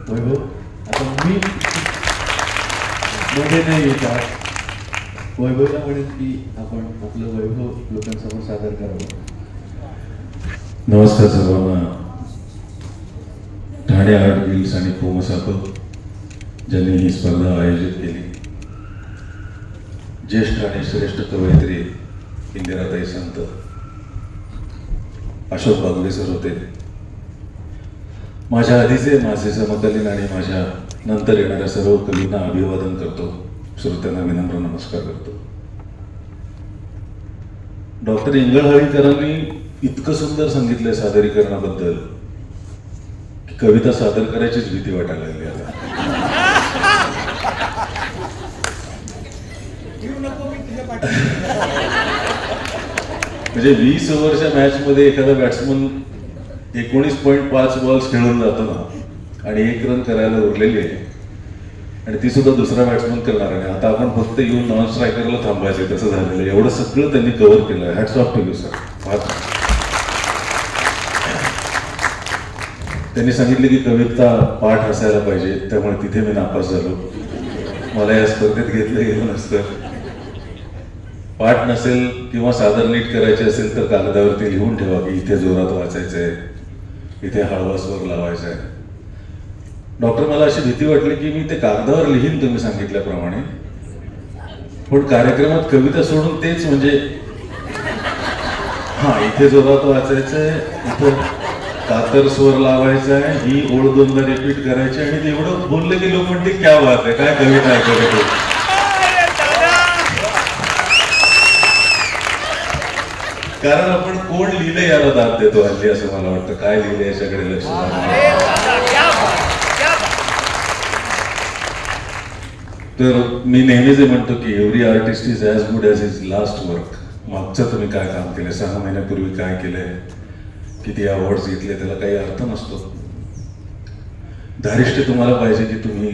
वैभव, आता मी मध्ये नाही येतात, वैभवला म्हणेन की आपण आपलं वैभव लोकांसमोर सादर करावं. नमस्कार सर्वांना. ठाणे आर्ट गिल्ड्स आणि कोमसाको ज्यांनी ही स्पर्धा आयोजित केली, ज्येष्ठ आणि श्रेष्ठ कवयित्री इंदिराताई संत, अशोक बागवे सर होते, माझ्या आधीचे माझे समकालीन आणि माझ्या नंतर येणाऱ्या सर्व कवींना अभिवादन करतो, श्रोत्यांना विनम्र नमस्कार करतो. डॉक्टर इंगळहळीकरांनी इतकं सुंदर सांगितलंय सादरीकरणाबद्दल की कविता सादर करायचीच भीती वाटायला लागली आता. म्हणजे 20 ओव्हरच्या मॅच मध्ये एखादा बॅट्समन 19.5 बॉल्स खेळून जातो ना, आणि 1 रन करायला उरलेली आहे, आणि ती सुद्धा दुसरा बॅट्समन करणार आहे. आता आपण फक्त येऊन नॉन स्ट्रायकरला थांबायचे, तसं झालेलं आहे. एवढं सगळं त्यांनी कव्हर केलं. Hats off to you sir. त्यांनी सांगितले की कविता पाठ असायला पाहिजे, त्यामुळे तिथे मी नापास झालो. मला या स्पर्धेत घेतलं गेलं नसतं. पाठ नसेल किंवा सादर नीट करायचे असेल तर कागदावरती लिहून ठेवा की इथे जोरात वाचायचंय, इथे हळवा स्वर लावायचा आहे. डॉक्टर, मला अशी भीती वाटली की मी ते कागदावर लिहीन तुम्ही सांगितल्याप्रमाणे, पण कार्यक्रमात कविता सोडून तेच म्हणजे इथे जोरात वाचायचंय, इथं कातर स्वर लावायचा आहे, ही ओळ 2दा रिपीट करायची, आणि ते एवढं बोलले की लोक म्हणते क्या बात आहे, काय कविता ऐकत. कारण आपण कोण लिहिलं याला दाद देतो हल्ली, असं मला वाटतं. काय लिहिलं याच्याकडे लक्ष तर मी नेहमीच म्हणतो की every artist is as good as his last work. मागचं तुम्ही काय काम केलं, 6 महिन्यापूर्वी काय केलंय, किती अवॉर्ड्स घेतले, त्याला काही अर्थ नसतो. धारिष्ट तुम्हाला पाहिजे की तुम्ही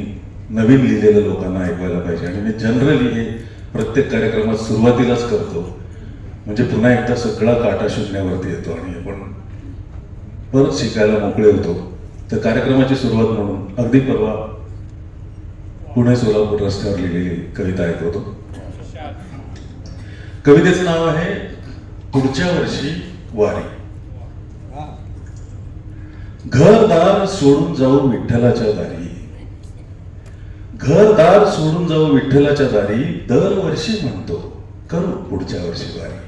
नवीन लिहिलेलं लोकांना ऐकवायला पाहिजे. आणि मी जनरली हे प्रत्येक कार्यक्रमात सुरुवातीलाच करतो, म्हणजे पुन्हा एकदा सगळा काटा शून्यावरती येतो आणि आपण परत शिकायला मोकळे होतो. तर कार्यक्रमाची सुरुवात म्हणून अगदी परवा पुणे सोलापूर रस्त्यावर लिहिलेली कविता ऐकवतो. कवितेचं नाव आहे पुढच्या वर्षी वारी. घरदार सोडून जाऊ विठ्ठलाच्या दारी, घरदार सोडून जाऊ विठ्ठलाच्या दारी, दरवर्षी म्हणतो करू पुढच्या वर्षी वारी.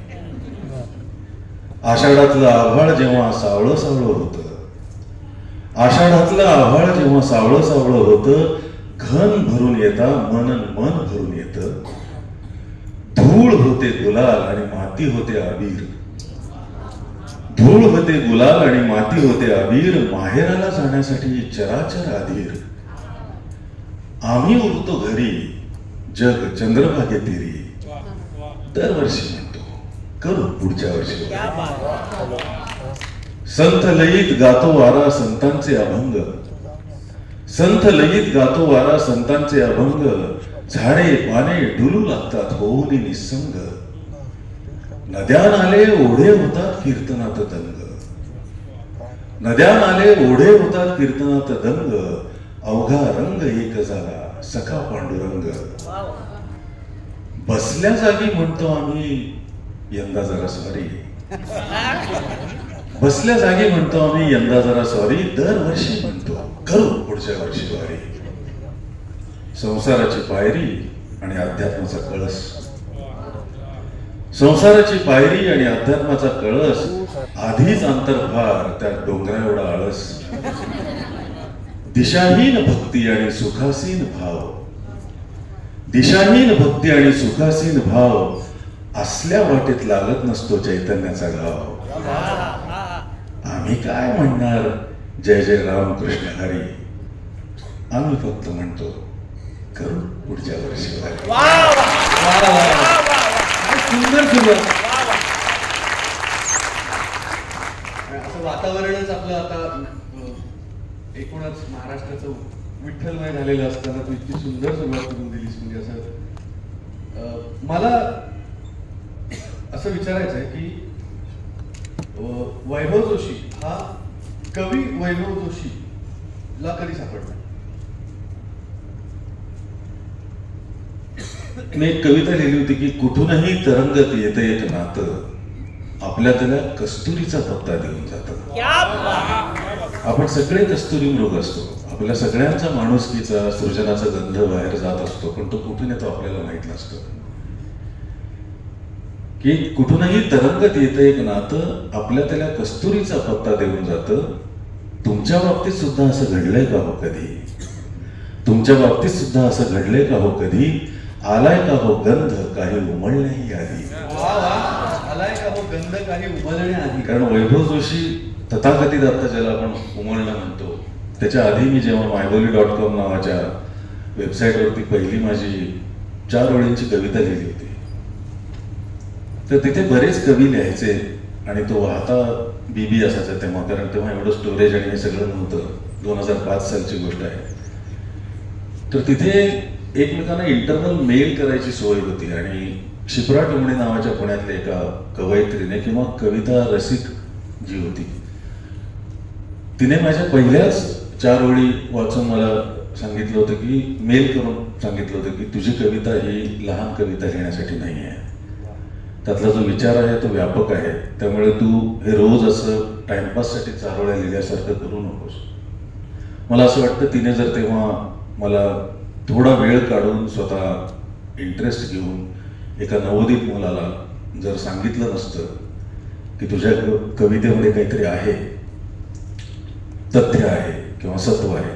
आषाढातलं आभाळ जेव्हा सावळं सावळं होतं, आषाढातलं आभाळ जेव्हा सावळं सावळं होतं, घन भरून येता मन भरून येत, धूळ होते गुलाल आणि माती होते अबीर, धूळ होते गुलाल आणि माती होते अबीर, माहेराला जाण्यासाठी चराचर अधीर, आम्ही उरतो घरी जग चंद्रभागे तिरी, दरवर्षी म्हणतो करू पुढच्या वर्षी. संत लयीत गातो वारा संतांचे अभंग, संत लयीत गातो वारा संतांचे अभंग, झाडे पाने डुलू लागतात होऊन निसंग, नद्यान आले ओढे होतात कीर्तनात दंग, नद्यान आले ओढे होतात कीर्तनात दंग, अवघा रंग एक झाला सखा पांडुरंग, बसल्या जागी म्हणतो आम्ही यंदा जरा सॉरी, बसल्या जागी म्हणतो आम्ही यंदा जरा सॉरी, दरवर्षी म्हणतो करू पुढच्या वर्षी वारी. संसाराची पायरी आणि अध्यात्माचा कळस, संसाराची पायरी आणि अध्यात्माचा कळस, आधीच अंतर्भार त्यात डोंगरा एवढा आळस, दिशाहीन भक्ती आणि सुखासीन भाव, दिशाहीन भक्ती आणि सुखासीन भाव, असल्या वाटेत लागत नसतो चैतन्याचा घाव. आम्ही काय म्हणणार जय जय राम कृष्ण हरी, आम्ही फक्त म्हणतो करू पुढच्या वर्षी वारी. सुंदर सुरुवात. असं वातावरणच आपलं आता एकूणच महाराष्ट्राचं विठ्ठलमय झालेलं असताना तू इतकी सुंदर सुरुवात करून दिलीस. म्हणजे असं मला असं विचारायचं आहे की वैभव जोशी हा कवी वैभव जोशी ला कधी सापडला? मी एक कविता लिहिली होती की कुठूनही तरंगत येतं एक नातं, आपल्या त्याला कस्तुरीचा पत्ता देऊन जातं. आपण सगळे कस्तुरी मृग असतो, आपल्या सगळ्यांचा माणुसकीचा सृजनाचा गंध बाहेर जात असतो, पण तो कुठून येतो आपल्याला माहित नसतं. की कुठूनही तरंगत येतं एक नातं, आपल्या त्याला कस्तुरीचा पत्ता देऊन जातं. तुमच्या बाबतीत सुद्धा असं घडलंय का हो कधी? तुमच्या बाबतीत सुद्धा असं घडलंय का हो कधी? आलाय का हो गंध काही उमलण्याही आधी. आलाय का हो गंध काही उमलण्याआधी. कारण वैभव जोशी तथाकथित आता ज्याला आपण उमलणं म्हणतो, त्याच्या आधी मी जेव्हा myBoli.com नावाच्या वेबसाईटवरती पहिली माझी 4 ओळींची कविता लिहिली होती, तर तिथे बरेच कवी लिहायचे आणि तो वाहता बीबी असायचा तेव्हा, कारण तेव्हा एवढं स्टोरेज आणि हे सगळं नव्हतं. 2005 सालची गोष्ट आहे. तर तिथे एकमेकांना इंटरनल मेल करायची सोय होती आणि क्षिप्रा टोमणे नावाच्या पुण्यातल्या एका कवयित्रीने किंवा कविता रसिक जी होती, तिने माझ्या पहिल्याच 4 ओळी वाचून मला सांगितलं होतं की मेल करून सांगितलं होतं की तुझी कविता ही लहान कविता लिहिण्यासाठी नाही आहे, त्यातला जो विचार आहे तो व्यापक आहे, त्यामुळे तू हे रोज असं टाइमपाससाठी 4 ओळ्या लिहिल्यासारखं करू नकोस. मला असं वाटतं तिने जर तेव्हा मला थोडा वेळ काढून स्वतः इंटरेस्ट घेऊन एका नवोदित मुलाला जर सांगितलं नसतं की तुझ्या कवितेमध्ये काहीतरी आहे, तथ्य आहे किंवा सत्व आहे,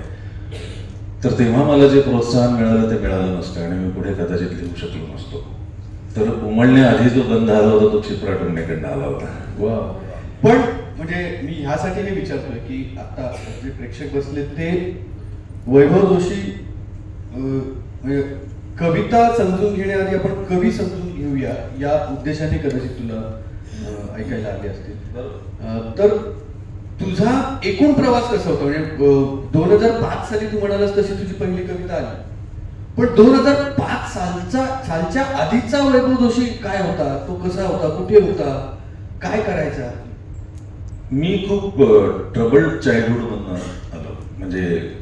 तर तेव्हा मला जे प्रोत्साहन मिळालं ते मिळालं नसतं आणि मी पुढे कदाचित लिहू शकलो नसतो. तर उमलण्याआधी जो गंध आला होता तो क्षिप्रा टोमणेकडनं आला होता. वा. पण म्हणजे मी ह्यासाठी हे विचारतोय की आता जे प्रेक्षक बसले ते वैभव जोशी म्हणजे कविता समजून घेण्याआधी आपण कवी समजून घेऊया या उद्देशाने कदाचित तुला ऐकायला आले असतील. तर तुझा एकूण प्रवास कसा होता? म्हणजे 2005 साली तू म्हणालास तशी तुझी पहिली कविता आली, पण 2005 सालच्या आधीचा वैभव जोशी काय होता? तो कसा होता? कुठे होता? काय करायचा? मी खूप ट्रबल्ड चाइल्डहुड मधनं आलो. म्हणजे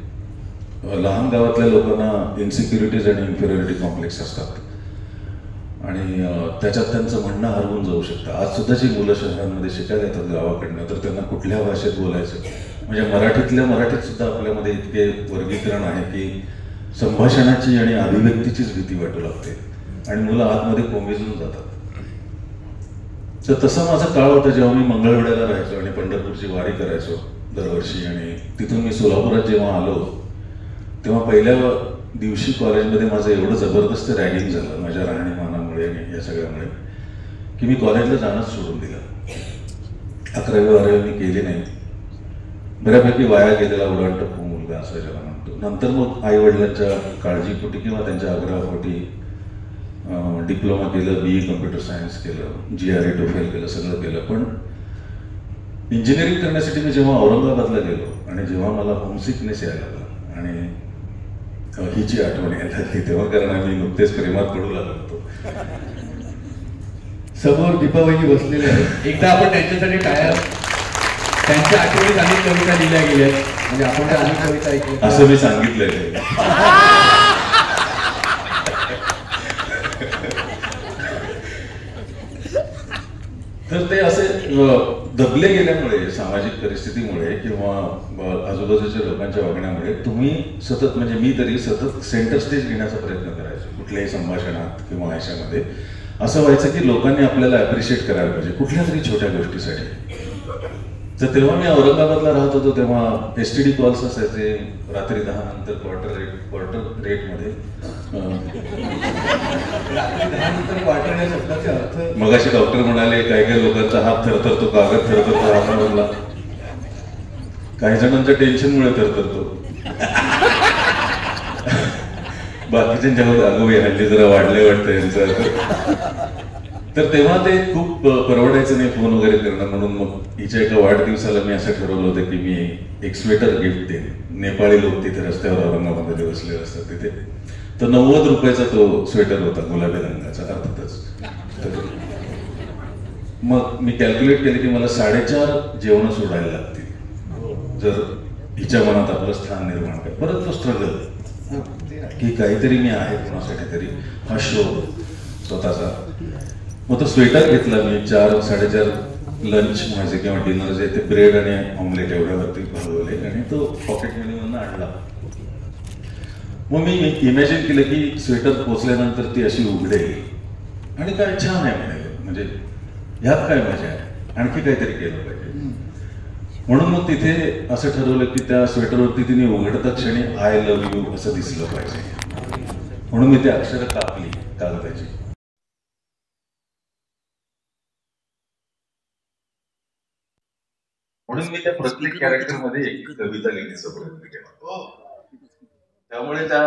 लहान गावातल्या लोकांना इन्सिक्युरिटीज आणि इन्फिरियरिटी कॉम्प्लेक्स असतात आणि त्याच्यात त्यांचं म्हणणं हरवून जाऊ शकतं. आज सुद्धा जी मुलं शहरांमध्ये शिकायला येतात गावाकडनं, तर त्यांना कुठल्या भाषेत बोलायचं, म्हणजे मराठीत सुद्धा आपल्यामध्ये इतके वर्गीकरण आहे की संभाषणाची आणि अभिव्यक्तीचीच भीती वाटू लागते आणि मुलं आतमध्ये कोमेजून जातात. तर तसा माझा काळ होता जेव्हा मी मंगळवेढ्याला राहायचो आणि पंढरपूरची वारी करायचो दरवर्षी. आणि तिथून मी सोलापुरात जेव्हा आलो तेव्हा पहिल्या दिवशी कॉलेजमध्ये माझं एवढं जबरदस्त रॅगिंग झालं माझ्या राहणीमानामुळे आणि या सगळ्यामुळे की मी कॉलेजला जाणंच सोडून दिलं. 11वी 12वी मी केली नाही. बऱ्यापैकी वाया गेलेला उडाणटप्पू मुलगा असं ज्याला म्हणतो. नंतर मग आई वडिलांच्या काळजीपोटी किंवा त्यांच्या आग्रहापोटी डिप्लोमा केलं, BE कम्प्युटर सायन्स केलं, GRE TOEFL केलं, सगळं केलं. पण इंजिनिअरिंग करण्यासाठी मी जेव्हा औरंगाबादला गेलो आणि जेव्हा मला होमसिकनेस यायला लागला आणि हिची आठवण यायला लागली तेव्हा, कारण आम्ही नुकतेच प्रेमात पडू लागलो होतो. समोर दीपावली बसलेले आहेत. एकदा आपण त्यांच्यासाठी टाळ्या, त्यांच्या आठवणीत अनेक कविता लिहिल्या गेल्या, म्हणजे आपण त्या अनेक कविता ऐकल्या असं मी सांगितलंय. तर ते असे दबले गेल्यामुळे, सामाजिक परिस्थितीमुळे किंवा आजूबाजूच्या लोकांच्या वागण्यामुळे तुम्ही सतत, म्हणजे मी तरी सतत सेंटर स्टेज घेण्याचा प्रयत्न करायचो कुठल्याही संभाषणात किंवा आयुष्यामध्ये. असं व्हायचं की लोकांनी आपल्याला अप्रिशिएट करायला पाहिजे कुठल्या तरी छोट्या गोष्टीसाठी. तर तेव्हा मी औरंगाबादला राहत होतो तेव्हा STD कॉल्स असायचे रात्री 10 नंतर क्वार्टर रेटमध्ये. मगाशी डॉक्टर म्हणाले काही काही लोकांचा हात थरथरतो, कागद थरथरतो, हात म्हणला काही जणांच्या टेन्शनमुळे थरथरतो, बाकीच्यांच्या अगो हल्ली जरा वाढले वाटतं यांचं. तर तेव्हा ते खूप परवडायचं नाही फोन वगैरे करणं, म्हणून मग हिच्या एका वाढदिवसाला मी असं ठरवलं होतं की मी एक स्वेटर गिफ्ट देईन. नेपाळी लोक तिथे रस्त्यावर औरंगाबादमध्ये बसलेले असतात तिथे. तर 90 रुपयाचा तो स्वेटर होता गुलाबी रंगाचा अर्थातच. तर मग मी कॅल्क्युलेट केलं की मला 4.5 जेवण सोडायला लागतील जर हिच्या मनात आपलं स्थान निर्माण कर. परत तो स्ट्रगल. की काहीतरी मी आहे कोणासाठी तरी, हा शो स्वतःचा. मग तो स्वेटर घेतला मी, 4-4.5 लंच माझे किंवा डिनर जे ते ब्रेड आणि ऑमलेट एवढ्यावरती भागवले आणि तो पॉकेट मनीमधून आणला. मग मी इमॅजिन केलं की स्वेटर पोचल्यानंतर ती अशी उघडेल आणि काय छान आहे म्हणाले, म्हणजे ह्यात काय मजा आहे, आणखी काहीतरी केलं पाहिजे. म्हणून मग तिथे असं ठरवलं की त्या स्वेटरवरती तिने उघडता क्षणी आय लव्ह यू असं दिसलं पाहिजे, म्हणून मी ती अक्षरं कापली कागदाची. म्हणून मी त्या प्रत्येक कॅरेक्टरमध्ये एक कविता लिहिण्याचा प्रयत्न केला. त्यामुळे त्या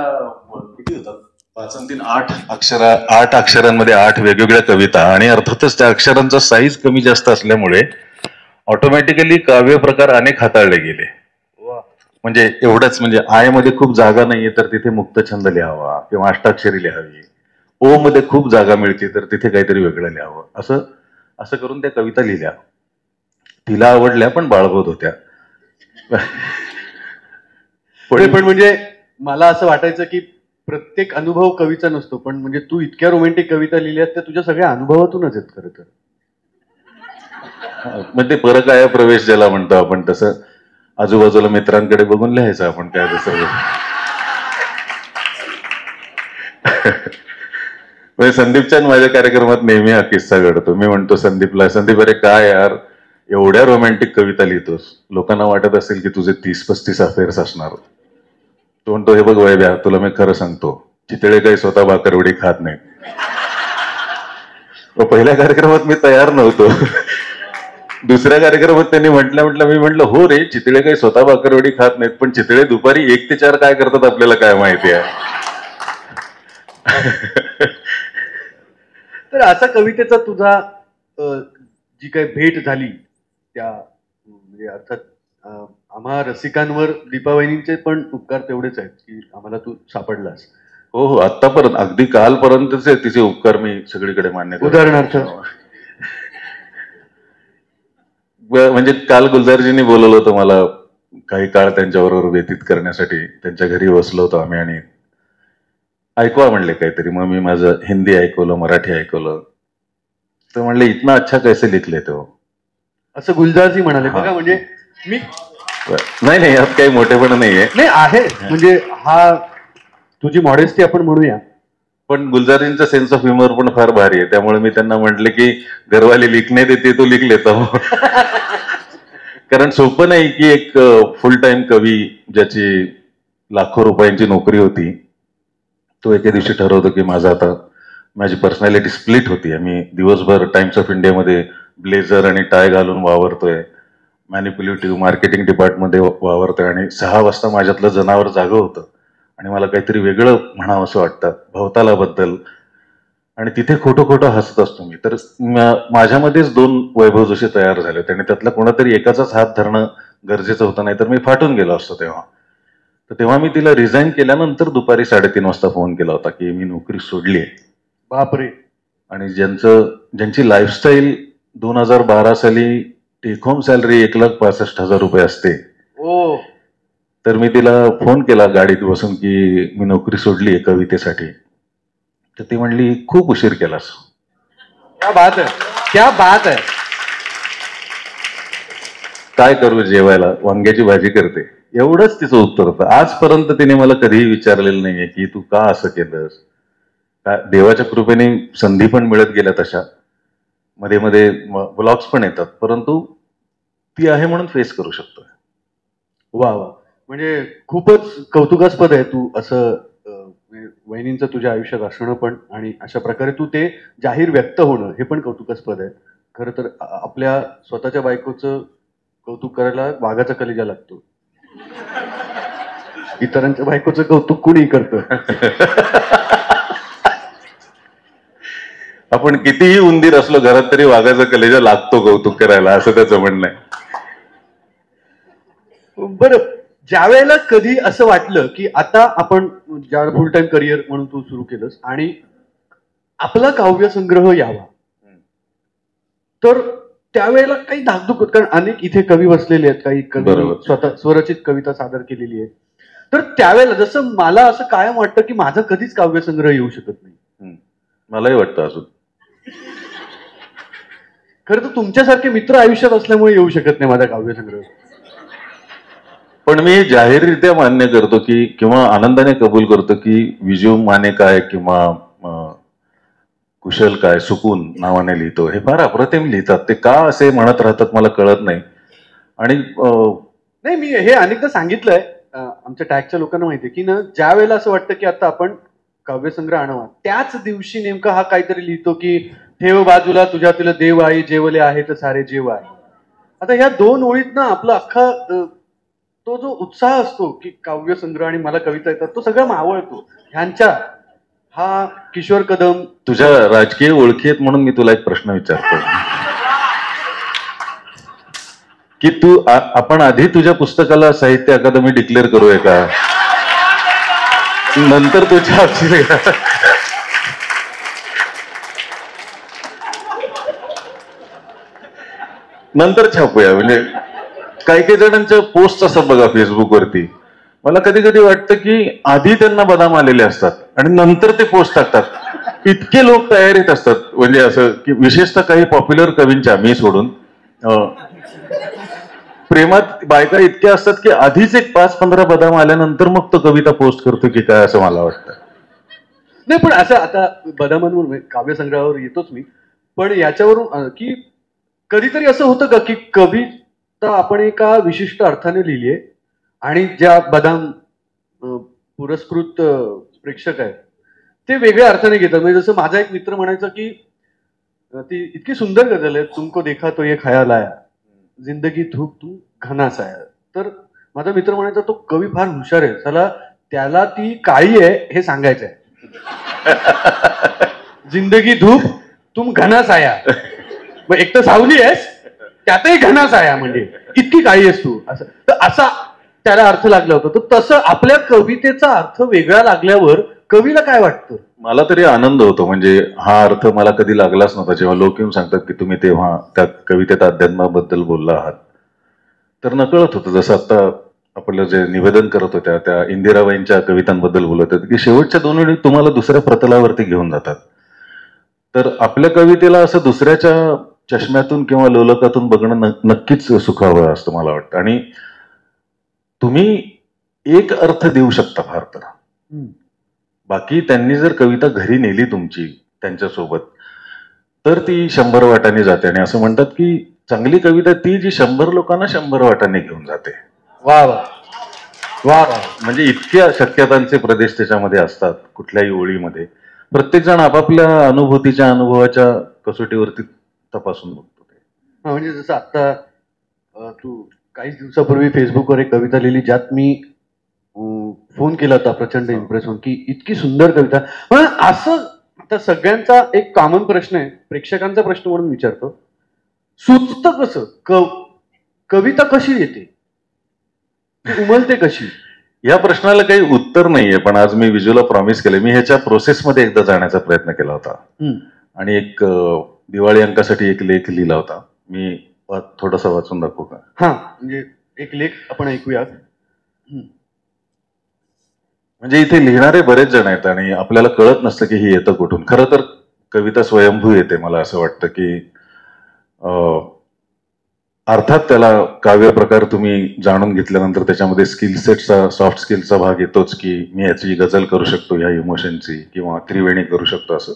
किती होतात, 5 आणि 3 8 अक्षरांमध्ये 8 वेगवेगळ्या कविता, आणि अर्थातच त्या अक्षरांचा साईज कमी जास्त असल्यामुळे ऑटोमॅटिकली काव्य प्रकार अनेक हाताळले गेले. म्हणजे एवढंच, म्हणजे आय मध्ये खूप जागा नाहीये तर तिथे मुक्तछंद लिहावा किंवा अष्टाक्षरी लिहावी, ओ मध्ये खूप जागा मिळते तर तिथे काहीतरी वेगळं लिहावं, असं असं करून त्या कविता लिहिल्या. तिला आवडल्या पण बाळगत होत्या. पण म्हणजे मला असं वाटायचं की प्रत्येक अनुभव कवीचा नसतो, पण म्हणजे तू इतक्या रोमॅन्टिक कविता लिहिल्यात त्या तुझ्या सगळ्या अनुभवातूनच आहेत खरं तर. मग ते परकाया प्रवेश ज्याला म्हणतो आपण, तसं आजूबाजूला मित्रांकडे बघून लिहायचं आपण काय दुसरं. म्हणजे संदीपच्या माझ्या कार्यक्रमात नेहमी हा किस्सा घडतो. मी म्हणतो संदीपला, संदीप अरे काय यार एवढ्या रोमॅन्टिक कविता लिहितोस, लोकांना वाटत असेल की तुझे 30-35 अफेअर्स असणार. तो म्हणतो हे बघ वैभ्या, तुला मी खरं सांगतो, चितळे काही स्वतः भाकरवडी खात नाही. पहिल्या कार्यक्रमात मी तयार नव्हतो. दुसऱ्या कार्यक्रमात त्यांनी म्हटलं मी म्हटलं हो रे, चितळे काही स्वतः भाकरवडी खात नाहीत, पण चितळे दुपारी 1 ते 4 काय करतात आपल्याला काय माहिती आहे. तर असा कवितेचा तुझा जी काही भेट झाली त्या, म्हणजे अर्थात आम्हा रसिकांवर दीपावहिनींचे पण उपकार तेवढेच आहेत की आम्हाला तू सापडलास. हो हो, आतापर्यंत अगदी कालपर्यंतचे तिचे उपकार मी सगळीकडे मान्य करतो. उदाहरणार्थ म्हणजे काल गुलजारजींनी बोलवलं होतं मला काही काळ त्यांच्याबरोबर व्यतीत करण्यासाठी. त्यांच्या घरी बसलो होतो आम्ही आणि ऐकवा म्हणले काहीतरी. मग मी माझं हिंदी ऐकवलं, मराठी ऐकवलं. तर म्हणले इतना अच्छा कैसे लिखले तो, असं गुलजारजी म्हणाले. बघा म्हणजे मी नाही यात काही मोठेपण नाहीये. नाही आहे, म्हणजे हा तुझी मॉडेस्टी आपण म्हणूया. पण गुलजारींचा सेन्स ऑफ ह्युमर पण फार भारी आहे. त्यामुळे मी त्यांना म्हटले की घरवाली लिखणे देते तो लिख लेता हो. कारण सोपं नाही की एक फुल टाइम कवी ज्याची लाखो रुपयांची नोकरी होती, तो एके दिवशी ठरवतो की माझी पर्सनॅलिटी स्प्लिट होती. मी दिवसभर टाइम्स ऑफ इंडियामध्ये ब्लेझर आणि टाय घालून वावरतोय, मॅनिप्युलेटिव्ह मार्केटिंग डिपार्टमेंटमध्ये वावरतोय, आणि 6 वाजता माझ्यातलं जनावर जागं होतं आणि मला काहीतरी वेगळं म्हणावं असं वाटतं भवतालाबद्दल, आणि तिथे खोटं हसत असतो मी. तर माझ्यामध्येच 2 वैभव जोशी तयार झाले आणि त्यातला कोणातरी एकाचाच हात धरणं गरजेचं होतं, नाही तर मी फाटून गेलो असतो तेव्हा. तर तेव्हा मी तिला रिझाईन केल्यानंतर दुपारी 3:30 वाजता फोन केला होता की मी नोकरी सोडली. बापरे. आणि ज्यांची लाईफस्टाईल 2012 साली टेक होम सॅलरी 1,65,000 रुपये असते, तर मी तिला फोन केला गाडीत बसून की मी नोकरी सोडली आहे कवितेसाठी. तर ती म्हणली खूप उशीर केलास. क्या बात आहे, क्या बात आहे. काय करू जेवायला, वांग्याची भाजी करते, एवढंच तिचं उत्तर होतं. आजपर्यंत तिने मला कधीही विचारलेलं नाहीये की तू का असं केलंस. देवाच्या कृपेने संधी पण मिळत गेल्या तशा, मध्ये मध्ये ब्लॉग्स पण येतात, परंतु ती आहे म्हणून फेस करू शकतोय. वा वा, म्हणजे खूपच कौतुकास्पद आहे तू असं वहिनींचं तुझ्या आयुष्यात असणं पण, आणि अशा प्रकारे तू ते जाहीर व्यक्त होणं हे पण कौतुकास्पद आहे. खरं तर आपल्या स्वतःच्या बायकोचं कौतुक करायला वाघाचा कलेजा लागतो. इतरांच्या बायकोचं कौतुक कुणी करतं. आपण कितीही उंदीर असलो घरात तरी वाघाचा कलेजा लागतो कौतुक करायला, असं त्याचं म्हणणं आहे. बरं, ज्या वेळेला कधी असं वाटलं की आता आपण ज्या फुल टाइम करिअर म्हणून तू सुरू केलंस आणि आपला काव्य संग्रह यावा, तर त्यावेळेला काही धाकधूक होत, कारण अनेक इथे कवी बसलेले आहेत, काही कवी स्वतः स्वरचित कविता सादर केलेली आहे. तर त्यावेळेला जसं मला असं कायम वाटतं की माझा कधीच काव्यसंग्रह येऊ शकत नाही. मलाही वाटतं अजून. खरं तर तुमच्यासारखे मित्र आयुष्यात असल्यामुळे येऊ शकत नाही माझा काव्यसंग्रह. पण मी जाहीररित्या मान्य करतो की किंवा आनंदाने कबूल करतो की विजू माने काय किंवा कुशल काय सुकून नावाने लिहितो हे फार अप्रतिम लिहितात. ते का असे म्हणत राहतात मला कळत नाही. आणि नाही, मी हे अनेकदा सांगितलंय आमच्या टॅगच्या लोकांना माहितीये की ना, ज्या वेळेला असं वाटतं की आता आपण काव्यसंग्रह आणावा, त्याच दिवशी नेमका हा काहीतरी लिहितो की ठेव बाजूला तुझ्यातील देव आई जेवले आहे तर सारे जेव आहे. आता ह्या 2 ओळीत ना आपला अख्खा तो जो उत्साह असतो की काव्यसंग्रह आणि मला कविता येतात तो सगळा मावळतो. ह्यांच्या हा किशोर कदम तुझ्या राजकीय ओळखी आहेत म्हणून मी तुला एक प्रश्न विचारतो की तू आपण आधी तुझ्या पुस्तकाला साहित्य अकादमी डिक्लेअर करूया का, नंतर तुझ्या नंतर छापूया. म्हणजे काही जणांच्या पोस्ट असतात बघा फेसबुकवरती, मला कधी कधी वाटतं की आधी त्यांना बदाम आलेले असतात आणि नंतर ते पोस्ट टाकतात. इतके लोक तयारीत असतात. म्हणजे असं की विशेषतः काही पॉप्युलर कवींच्या, मी सोडून, प्रेमात बायका इतक्या असतात की आधीच एक 5-15 बदाम आल्यानंतर मग तो कविता पोस्ट करतो की काय, असं मला वाटतं. नाही, पण असं आता बदामांवर काव्यसंग्रहावर येतोच मी, पण याच्यावरून की कधीतरी असं होतं का की कविता आपण एका विशिष्ट अर्थाने लिहिलीये आणि ज्या बदाम पुरस्कृत प्रेक्षक आहेत ते वेगळ्या अर्थाने घेतात. म्हणजे जसं माझा एक मित्र म्हणायचा की ती इतकी सुंदर गझल आहे, तुमको देखा तो ये खयाल आया, जिंदगी धूप तू घना साया. तर माझा मित्र म्हणायचा तो कवी फार हुशार आहे, चला त्याला ती काळी आहे हे सांगायचं आहे. जिंदगी धूप तुम घना साया, मग एक तर सावली आहेस त्यातही घना साया, म्हणजे इतकी काळी आहेस तू, असं. तर असा त्याला अर्थ लागला होता. तर तसं आपल्या कवितेचा अर्थ वेगळा लागल्यावर कवीला काय वाटतं? मला तरी आनंद होतो. म्हणजे हा अर्थ मला कधी लागलाच नव्हता. जेव्हा लोक येऊन सांगतात की तुम्ही तेव्हा त्या कवितेत अध्यात्माबद्दल बोलला आहात, तर नकळत होतं. जसं आता आपलं जे निवेदन करत होत्या त्या इंदिराबाईंच्या कवितांबद्दल बोलत होते की शेवटच्या 2 वेळी तुम्हाला दुसऱ्या प्रतलावरती घेऊन जातात. तर आपल्या कवितेला असं दुसऱ्याच्या चष्म्यातून किंवा लोलकातून बघणं नक्कीच सुखावं असतं मला वाटतं. आणि तुम्ही एक अर्थ देऊ शकता फार तर, बाकी त्यांनी जर कविता घरी नेली तुमची त्यांच्यासोबत तर ती 100 वाटांनी जाते. आणि असं म्हणतात की चांगली कविता ती जी 100 लोकांना 100 वाटांनी घेऊन जाते. वा वा वा वा. म्हणजे इतक्या शक्यतांचे प्रदेश त्याच्यामध्ये असतात कुठल्याही ओळीमध्ये. प्रत्येक जण आपापल्या अनुभवाच्या कसोटीवरती तपासून बघतो ते. म्हणजे जसं आता तू काही दिवसापूर्वी फेसबुकवर एक कविता लिहिली ज्यात मी फोन केला होता प्रचंड इम्प्रेस होऊन की इतकी सुंदर कविता. पण असं आता सगळ्यांचा एक कॉमन प्रश्न आहे, प्रेक्षकांचा प्रश्न म्हणून विचारतो, सुचतं कसं, कविता कशी येते, उमलते कशी? या प्रश्नाला काही उत्तर नाहीये. पण आज मी विजूला प्रॉमिस केले, मी ह्याच्या प्रोसेसमध्ये एकदा जाण्याचा प्रयत्न केला होता आणि एक दिवाळी अंकासाठी एक लेख लिहिला होता. मी थोडासा वाचून दाखवू का? हा, म्हणजे एक लेख आपण ऐकूया. म्हणजे इथे लिहिणारे बरेच जण आहेत आणि आपल्याला कळत नसतं की ही येतं कुठून. खरं तर कविता स्वयंभू येते. मला असं वाटतं की अर्थात त्याला काव्य प्रकार तुम्ही जाणून घेतल्यानंतर त्याच्यामध्ये स्किल सेटचा, सॉफ्ट स्किलचा भाग येतोच की मी याची गझल करू शकतो ह्या इमोशनची किंवा त्रिवेणी करू शकतो असं.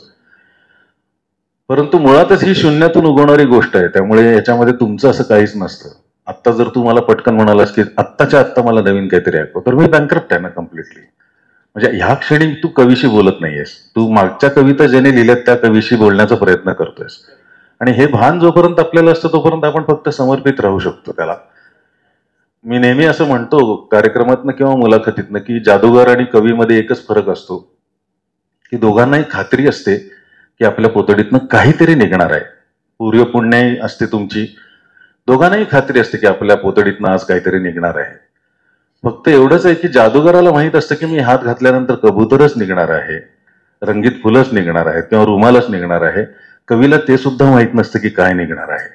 परंतु मुळातच ही शून्यातून उगवणारी गोष्ट आहे, त्यामुळे याच्यामध्ये तुमचं असं काहीच नसतं. आत्ता जर तू मला पटकन म्हणालास की आत्ताच्या आत्ता मला नवीन काहीतरी ऐकव, तर मी बँकरप्ट आहे ना कम्प्लिटली. म्हणजे ह्या क्षणी तू कवीशी बोलत नाहीयेस, तू मागच्या कविता ज्याने लिहिल्यात त्या कवीशी बोलण्याचा प्रयत्न करतोयस. आणि हे भान जोपर्यंत आपल्याला असतं तोपर्यंत आपण फक्त समर्पित राहू शकतो त्याला. मी नेहमी असं म्हणतो कार्यक्रमातनं किंवा मुलाखतीतनं की जादूगार आणि कवीमध्ये एकच फरक असतो की दोघांनाही खात्री असते की आपल्या पोतडीतनं काहीतरी निघणार आहे. पूर्व पुण्याई असते तुमची, दोघांनाही खात्री असते की आपल्या पोतडीतनं आज काहीतरी निघणार आहे. फक्त एवढंच आहे की जादूगाराला माहित असतं की मी हात घातल्यानंतर कबूतरच निघणार आहे, रंगीत फुलंच निघणार आहेत किंवा रुमालच निघणार आहे. कवीला ते सुद्धा माहित नसतं की काय निघणार आहे.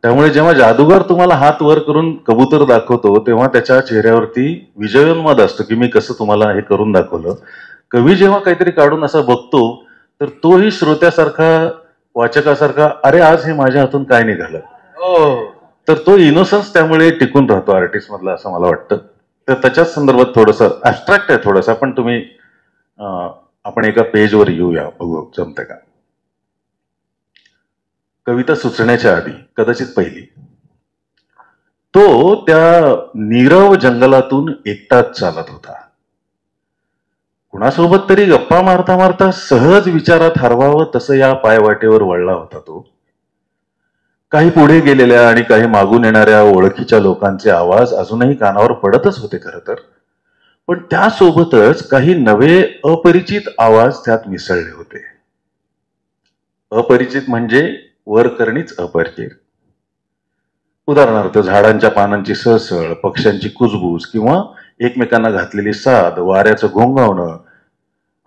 त्यामुळे जेव्हा जादूगार तुम्हाला हात वर करून कबूतर दाखवतो तेव्हा त्याच्या चेहऱ्यावरती विजयोन्माद असतो की मी कसं तुम्हाला हे करून दाखवलं. कवी जेव्हा काहीतरी काढून असं बघतो तर तोही श्रोत्यासारखा वाचकासारखा अरे आज हे माझ्या हातून काय निघालं, तर तो इनोसन्स त्यामुळे टिकून राहतो आर्टिस्ट मधला असं मला वाटतं. तर त्याच्याच संदर्भात थोडंसं ऍब्स्ट्रॅक्ट आहे थोडंसं, पण तुम्ही आपण एका पेजवर येऊया, बघू जमतं का. कविता सुचण्याच्या आधी कदाचित पहिली, तो त्या नीरव जंगलातून एकटाच चालत होता. कुणासोबत तरी गप्पा मारता मारता सहज विचारात हरवावं तसं या पायवाटेवर वळला होता तो. काही पुढे गेलेल्या आणि काही मागून येणाऱ्या ओळखीच्या लोकांचे आवाज अजूनही कानावर पडतच होते खरं तर, पण त्यासोबतच काही नवे अपरिचित आवाज त्यात मिसळले होते. अपरिचित म्हणजे वरकरणीच अपरिचित. उदाहरणार्थ झाडांच्या पानांची सळसळ, पक्ष्यांची कुजबूज किंवा एकमेकांना घातलेली साद, वाऱ्याचं घोंगावणं.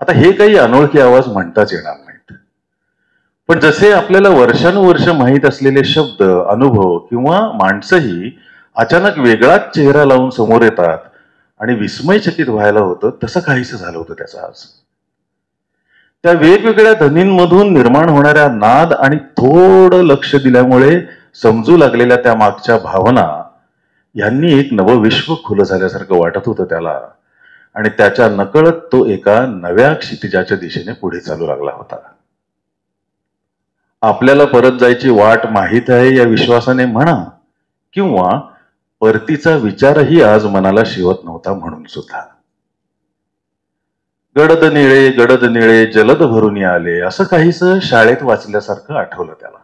आता हे काही अनोळखी आवाज म्हणताच येणार नाहीत, पण जसे आपल्याला वर्षानुवर्ष माहीत असलेले शब्द, अनुभव किंवा माणसंही अचानक वेगळाच चेहरा लावून समोर येतात आणि विस्मयचकित व्हायला होतं, तसं काहीसं झालं होतं त्याचं आज. त्या वेगवेगळ्या ध्वनींमधून निर्माण होणाऱ्या नाद आणि थोडं लक्ष दिल्यामुळे समजू लागलेल्या त्या मागच्या भावना यांनी एक नवं विश्व खुलं झाल्यासारखं वाटत होतं त्याला, आणि त्याच्या नकळत तो एका नव्या क्षितिजाच्या दिशेने पुढे चालू लागला होता. आपल्याला परत जायची वाट माहीत आहे या विश्वासाने म्हणा, किंवा परतीचा विचारही आज मनाला शिवत नव्हता म्हणून सुद्धा. गडद निळे जलद भरून आले असं काहीसं शाळेत वाचल्यासारखं आठवलं त्याला.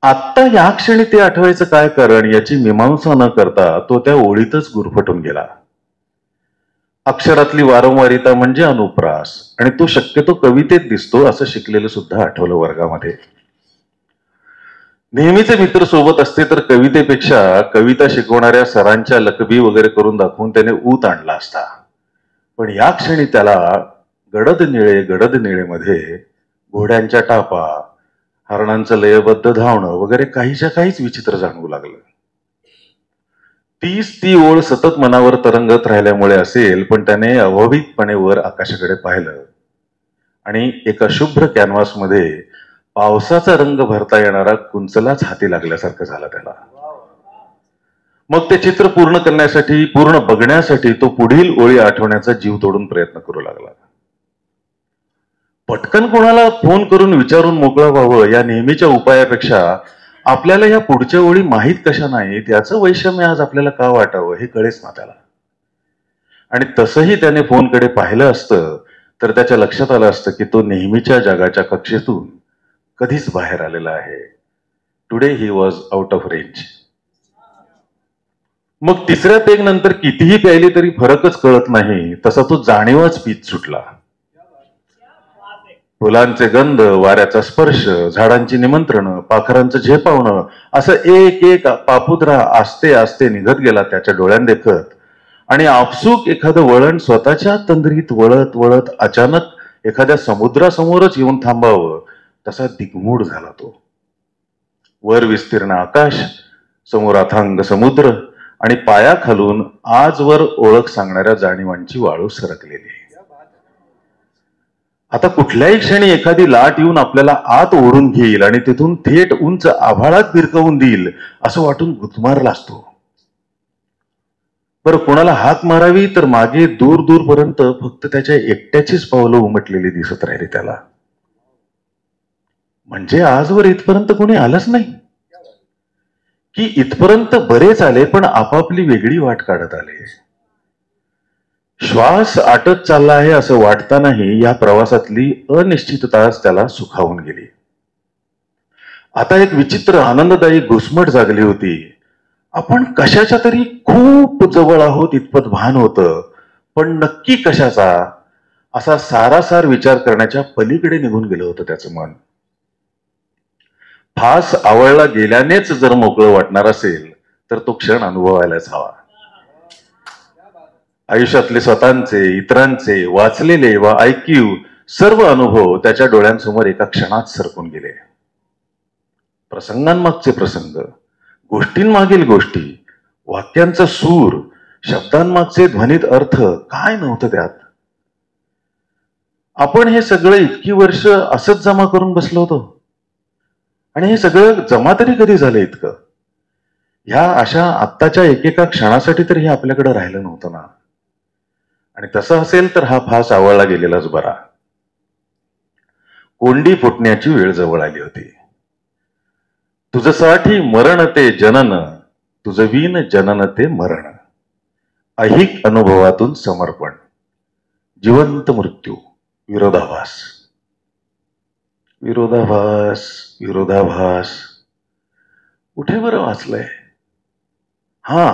आत्ता या क्षणी ते आठवायचं काय कारण याची मीमांसा न करता तो त्या ओळीतच गुरफटून गेला. अक्षरातली वारंवारिता म्हणजे अनुप्रास, आणि तो शक्यतो कवितेत दिसतो असं शिकलेलं सुद्धा आठवलं वर्गामध्ये. नेहमीचे मित्र सोबत असते तर कवितेपेक्षा कविता शिकवणाऱ्या सरांच्या लकबी वगैरे करून दाखवून त्याने ऊत आणला असता, पण या क्षणी त्याला गडद निळे मध्ये घोड्यांच्या टापा, हरणांचं लयबद्ध धावणं वगैरे काहीच्या काहीच विचित्र जाणवू लागलं. ती ओळ सतत मनावर तरंगत राहिल्यामुळे असेल, पण त्याने अभावितपणे वर आकाशाकडे पाहिलं आणि एका शुभ्र कॅनव्हासमध्ये पावसाचा रंग भरता येणारा कुंचलाच हाती लागल्यासारखं झालं त्याला. मग ते चित्र पूर्ण करण्यासाठी, पूर्ण बघण्यासाठी तो पुढील ओळी आठवण्याचा जीव तोडून प्रयत्न करू लागला. पटकन कोणाला फोन करून विचारून मोकळं व्हावं या नेहमीच्या उपायापेक्षा आपल्याला या पुढच्या ओळी माहीत कशा नाहीत याचं वैषम्य आज आपल्याला का वाटावं हे कळेच ना त्याला. आणि तसंही त्याने फोनकडे पाहिलं असतं तर त्याच्या लक्षात आलं असतं की तो नेहमीच्या जगाच्या कक्षेतून कधीच बाहेर आलेला आहे. Today he was out of range. मग तिसऱ्या पेग नंतर कितीही प्यायली तरी फरकच कळत नाही तसा तो जाणीवच पीत सुटला. फुलांचे गंध, वाऱ्याचा स्पर्श, झाडांची निमंत्रण, पाखरांचं झेपावणं असं एक एक पापुद्रा आस्ते आस्ते निघत गेला त्याच्या डोळ्यांदेखत, आणि आपसूक एखादं वळण स्वतःच्या तंद्रीत वळत वळत अचानक एखाद्या समुद्रासमोरच येऊन थांबावं तसा दिग्मूढ झाला तो. वर विस्तीर्ण आकाश, समोर अथांग समुद्र आणि पायाखालून आजवर ओळख सांगणाऱ्या जाणीवांची वाळू सरकलेली. आता कुठल्याही क्षणी एखादी लाट येऊन आपल्याला आत ओढून घेईल आणि तिथून थेट उंच आभाळात भिरकवून देईल असं वाटून गुदमारला असतो. बरं, कोणाला हाक मारावी तर मागे दूर दूरपर्यंत फक्त त्याच्या एकट्याचीच पावलं उमटलेली दिसत राहिली त्याला. म्हणजे आजवर इथपर्यंत कोणी आलंच नाही, की इथपर्यंत बरेच आले पण आपापली वेगळी वाट काढत आले. श्वास आटत चालला आहे असं वाटतानाही या प्रवासातली अनिश्चितताच त्याला सुखावून गेली. आता एक विचित्र आनंददायी घुसमट जागली होती. आपण कशाच्या तरी खूप जवळ आहोत इतपत भान होतं, पण नक्की कशाचा असा सारासार विचार करण्याच्या पलीकडे निघून गेलं होतं त्याचं मन. फास आवळला गेल्यानेच जर मोकळं वाटणार असेल तर तो क्षण अनुभवायलाच हवा. आयुष्यातले स्वतःचे, इतरांचे, वाचलेले वा ऐकीव सर्व अनुभव त्याच्या डोळ्यांसमोर एका क्षणात सरकून गेले. प्रसंगांमागचे प्रसंग, गोष्टींमागील गोष्टी, वाक्यांचा सूर, शब्दांमागचे ध्वनित अर्थ काय नव्हतं त्यात. आपण हे सगळं इतकी वर्ष असंच जमा करून बसलो होतो. आणि हे सगळं जमा तरी कधी झालं इतकं? ह्या अशा आत्ताच्या एकेका क्षणासाठी तरी हे आपल्याकडे राहिलं नव्हतं ना. आणि तसं असेल तर हा फास आवळला गेलेलाच बरा. कोंडी फुटण्याची वेळ जवळ आली होती. तुझसाठी मरण ते जनन, तुझवीन जनन ते मरण. ऐहिक अनुभवातून समर्पण, जिवंत मृत्यू, विरोधाभास. विरोधाभास, विरोधाभास कुठे बरं वाचलंय? हा,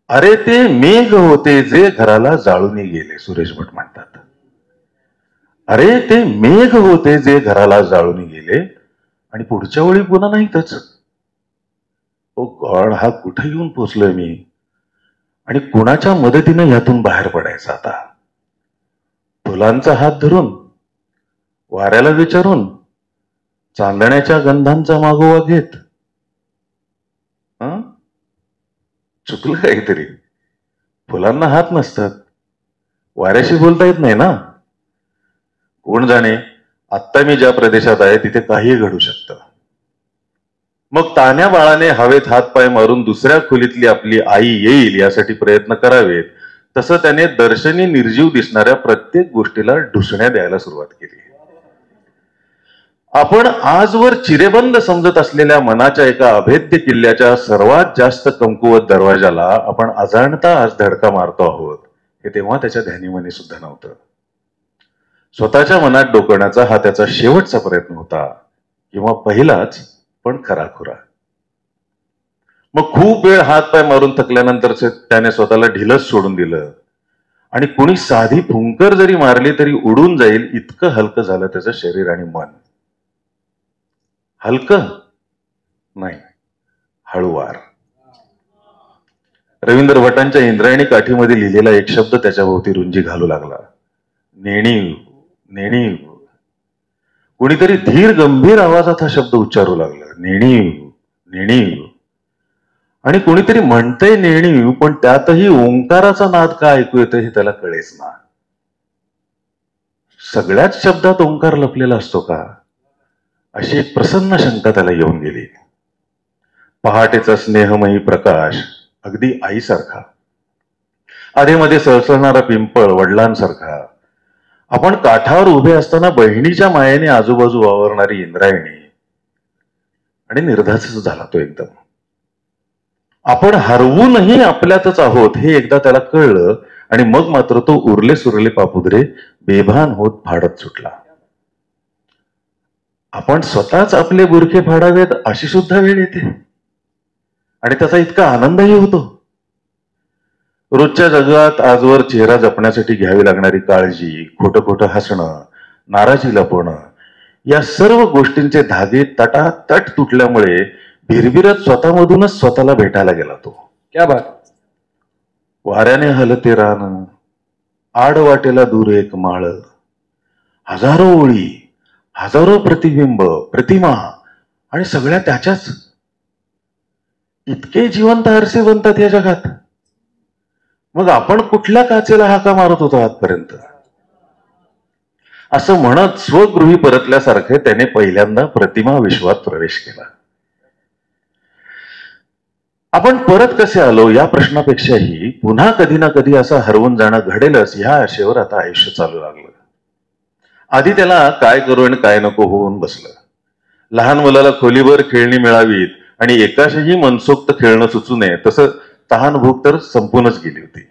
अरे ते मेघ होते जे घराला जाळून गेले, सुरेश भट म्हणतात. अरे ते मेघ होते जे घराला जाळून गेले, आणि पुढच्या वेळी पुन्हा नाहीतच. ओ गॉड, हा कुठे येऊन पोचलोय मी? आणि कुणाच्या मदतीनं ह्यातून बाहेर पडायचं आता? फुलांचा हात धरून, वाऱ्याला विचारून, चांदण्याच्या गंधांचा मागोवा घेत? चुकलं काहीतरी. फुलांना हात नसतात, वाऱ्याशी बोलता येत नाही ना. कोण जाणे, आत्ता मी ज्या प्रदेशात आहे तिथे काहीही घडू शकतं. मग तान्ह्या बाळाने हवेत हातपाय मारून दुसऱ्या खोलीतली आपली आई येईल यासाठी प्रयत्न करावेत, तसं त्याने दर्शनी निर्जीव दिसणाऱ्या प्रत्येक गोष्टीला ढुसण्या द्यायला सुरुवात केली. आपण आजवर चिरेबंद समजत असलेल्या मनाच्या एका अभेद्य किल्ल्याच्या सर्वात जास्त कमकुवत दरवाजाला आपण अजाणता आज धडका मारतो आहोत, हे तेव्हा त्याच्या ध्यानीमनी सुद्धा नव्हतं. स्वतःच्या मनात डोकवण्याचा हा त्याचा शेवटचा प्रयत्न होता, किंवा पहिलाच पण खराखुरा. मग खूप वेळ हातपाय मारून थकल्यानंतर त्याने स्वतःला ढिलच सोडून दिलं, आणि कुणी साधी फुंकर जरी मारली तरी उडून जाईल इतकं हलकं झालं त्याचं शरीर आणि मन. हलकं नाही, हळुवार. रवींद्र भटांच्या इंद्रायणी काठीमध्ये लिहिलेला एक शब्द त्याच्या भोवती रुंजी घालू लागला. नेणीव, नेणीव. कुणीतरी धीर गंभीर आवाजात हा शब्द उच्चारू लागला. नेणीव, नेणीव. आणि कुणीतरी म्हणतंय नेणीव, पण त्यातही ओंकाराचा नाद का ऐकू येतोय हे त्याला कळेच ना. सगळ्याच शब्दात ओंकार लपलेला असतो का, अशी एक प्रसन्न शंका त्याला येऊन गेली. पहाटेचा स्नेहमयी प्रकाश अगदी आईसारखा, आधेमध्ये सळसळणारा पिंपळ वडिलांसारखा, आपण काठावर उभे असताना बहिणीच्या मायेने आजूबाजू वावरणारी इंद्रायणी, आणि निर्धास्तच झाला तो एकदम. आपण हरवूनही आपल्यातच आहोत हे एकदा त्याला कळलं, आणि मग मात्र तो उरले सुरले पापुद्रे बेभान होत फाडत सुटला. आपण स्वतःच आपले बुरखे फाडावेत अशी सुद्धा वेळ येते, आणि त्याचा इतका आनंदही होतो. रोजच्या जगात आजवर चेहरा जपण्यासाठी घ्यावी लागणारी काळजी, खोटं खोटं हसणं, नाराजी लपवणं, या सर्व गोष्टींचे धागे तटातट तुटल्यामुळे भिरभिरत स्वतःमधूनच स्वतःला भेटायला गेला तो. क्या बात. वाऱ्याने हलते रान, आड वाटेला दूर एक माळ, हजारो ओळी, हजारो प्रतिबिंब, प्रतिमा, आणि सगळ्या त्याच्याच. इतके जिवंत आरसे बनतात या जगात. मग आपण कुठल्या काचेला हाका मारत होतो आजपर्यंत? असं म्हणत स्वगृही परतल्यासारखे त्याने पहिल्यांदा प्रतिमा विश्वात प्रवेश केला. आपण परत कसे आलो या प्रश्नापेक्षाही पुन्हा कधी ना कधी असं हरवून जाणं घडेलच ह्या आशेवर आता आयुष्य चालू लागलं. आधी त्याला काय करू आणि काय नको होऊन बसलं. लहान मुलाला खोलीभर खेळणी मिळावीत आणि एकाशीही मनसोक्त खेळणं सुचू नये तसं तहान भूक तर संपूनच गेली होती.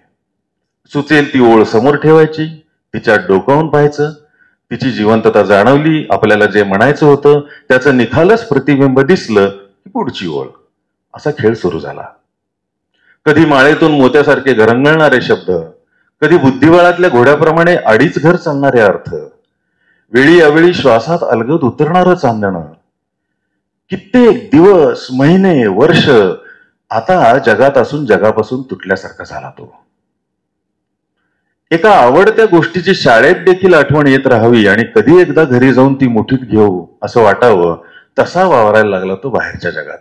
सुचेल ती ओळ समोर ठेवायची, तिच्या डोकावून पाहायचं, तिची जिवंतता जाणवली, आपल्याला जे म्हणायचं होतं त्याचं निखालस प्रतिबिंब दिसलं की पुढची ओळ. असा खेळ सुरू झाला. कधी माळेतून मोत्यासारखे घरंगळणारे शब्द, कधी बुद्धिबळातल्या घोड्याप्रमाणे अडीच घर चालणारे अर्थ, वेळी अवेळी श्वासात अलगद उतरणारं चांदणं. कित्येक दिवस, महिने, वर्ष आता जगात असून जगापासून तुटल्यासारखा झाला तो. एका आवडत्या गोष्टीची शाळेत देखील आठवण येत राहावी आणि कधी एकदा घरी जाऊन ती मुठीत घेऊ असं वाटावं तसा वावरायला लागला तो बाहेरच्या जगात.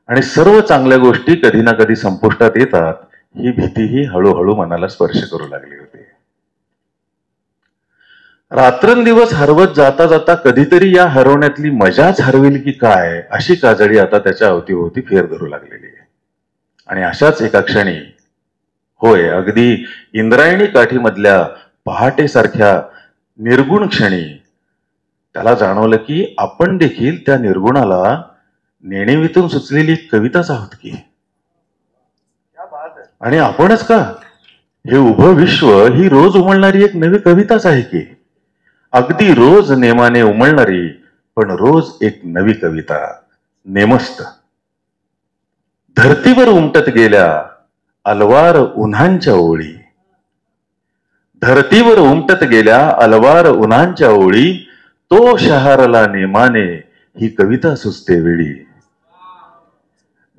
आणि सर्व चांगल्या गोष्टी कधी ना कधी संपुष्टात येतात ही भीतीही हळूहळू मनाला स्पर्श करू लागली होती. रात्रंदिवस हरवत जाता जाता कधीतरी या हरवण्यातली मजाच हरवेल की काय अशी काजळी आता त्याच्या अवतीभोवती फेर धरू लागलेली आहे. आणि अशाच एका क्षणी, होय अगदी इंद्रायणी काठीमधल्या पहाटेसारख्या निर्गुण क्षणी त्याला जाणवलं की आपण देखील त्या निर्गुणाला नेणिवीतून सुचलेली कविताच आहोत की. आणि आपणच का, हे उभं विश्व ही रोज उमलणारी एक नवी कविताच आहे की. अगदी रोज नेमाने उमलणारी पण रोज एक नवी कविता. नेमस्त धरतीवर उमटत गेल्या अलवार उन्हांच्या ओळी. धरतीवर उमटत गेल्या अलवार उन्हांच्या ओळी. तो शहारला नेमाने ही कविता सुचते वेळी.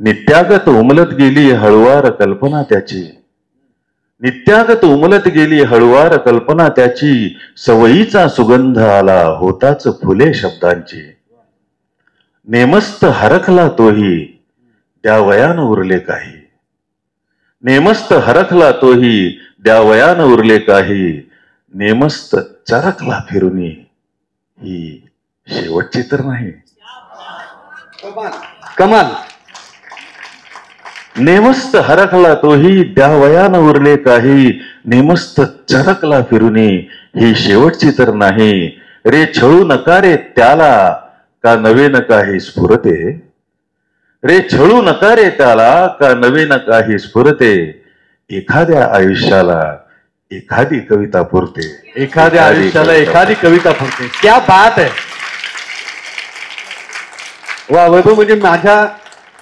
नित्यागत उमलत गेली हळुवार कल्पना त्याची. नित्यागत उमलत गेली हळुवार कल्पना त्याची. सवयीचा सुगंध आला होताच फुले शब्दांची. नेमस्त हरखला तोही द्यावयान उरले काही. नेमस्त हरखला तोही द्यावयान उरले काही. नेमस्त चरखला फिरुनी ही शेवटची तर नाही. कमाल. नेमस्त हरखला तोही द्यावयान उरले काही. नेमस्त चरकला फिरुनी ही शेवटची तर नाही. रे छळू नका रे त्याला का नवे न काही स्फुरते. रे छळू नका रे त्याला का नवे न काही स्फुरते. एखाद्या आयुष्याला एखादी कविता पुरते. एखाद्या आयुष्याला एखादी कविता पुरते. क्या बात आहे. वा वैभव, म्हणजे माझ्या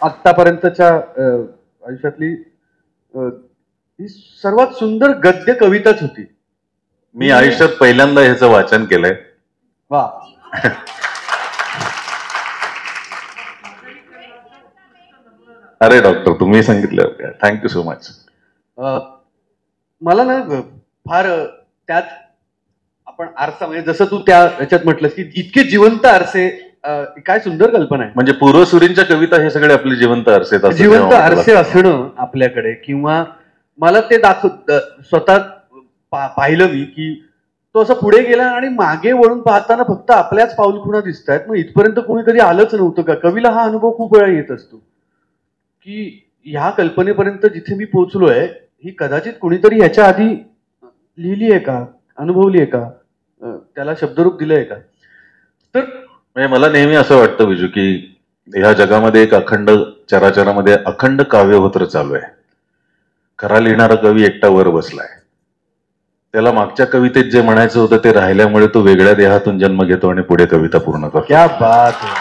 आतापर्यंतच्या आयुष्यातली ही सर्वात सुंदर गद्य कविताच होती. मी आयुष्यात पहिल्यांदा ह्याचं वाचन केलंय. वा. अरे डॉक्टर, तुम्ही सांगितलं. Thank you so much. मला ना फार त्यात आपण आरसा, म्हणजे जसं तू त्या ह्याच्यात म्हटलंस की इतके जिवंत आरसे, काय सुंदर कल्पना आहे. म्हणजे पूर्वसुरींच्या कविता हे सगळे आपले जिवंत आरसे. जिवंत आरसे असणं आपल्याकडे, किंवा मला ते स्वतः पाहिलं मी की तो असं पुढे गेला आणि मागे वळून पाहताना फक्त आपल्याच पाऊलखुणा दिसत आहेत. मग इथपर्यंत कोणी कधी आलंच नव्हतं का. कवीला हा अनुभव खूप वेळा येत असतो की ह्या कल्पनेपर्यंत जिथे मी पोहोचलोय ही कदाचित कुणीतरी ह्याच्या आधी लिहिली आहे का, अनुभवली आहे का, त्याला शब्दरूप दिलंय का. तर म्हणजे मला नेहमी असं वाटतं विजू की ह्या जगामध्ये एक अखंड चराचरामध्ये अखंड काव्यहोत्र चालू आहे. खरा लिहिणारा कवी एकटा वर बसलाय. त्याला मागच्या कवितेत जे म्हणायचं होतं ते राहिल्यामुळे तो वेगळ्या देहातून जन्म घेतो आणि पुढे कविता पूर्ण करतो. क्या बात है.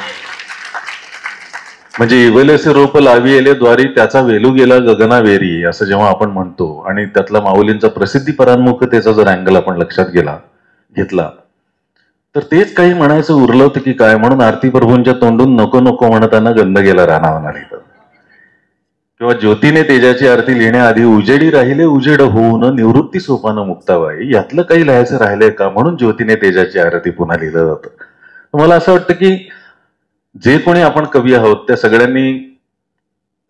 म्हणजे इवलेसे रोप लाविले द्वारी त्याचा वेलू गेला गगनावेरी असं जेव्हा आपण म्हणतो, आणि त्यातला माऊलींचा प्रसिद्धी परांमुखतेचा जर अँगल आपण लक्षात घेतला तर तेच काही म्हणायचं उरलं होतं की काय. म्हणून आरती प्रभूंच्या तोंडून नको नको म्हणताना गंध गेला रानावना लिहितं. किंवा ज्योतीने तेजाची आरती लिहिण्याआधी उजेडी राहिले उजेड होऊन निवृत्ती सोपान मुक्ताबाई, यातलं काही लिहायचं राहिलंय का, म्हणून ज्योतीने तेजाची आरती पुन्हा लिहिलं जातं. मला असं वाटतं की जे कोणी आपण कवी आहोत त्या सगळ्यांनी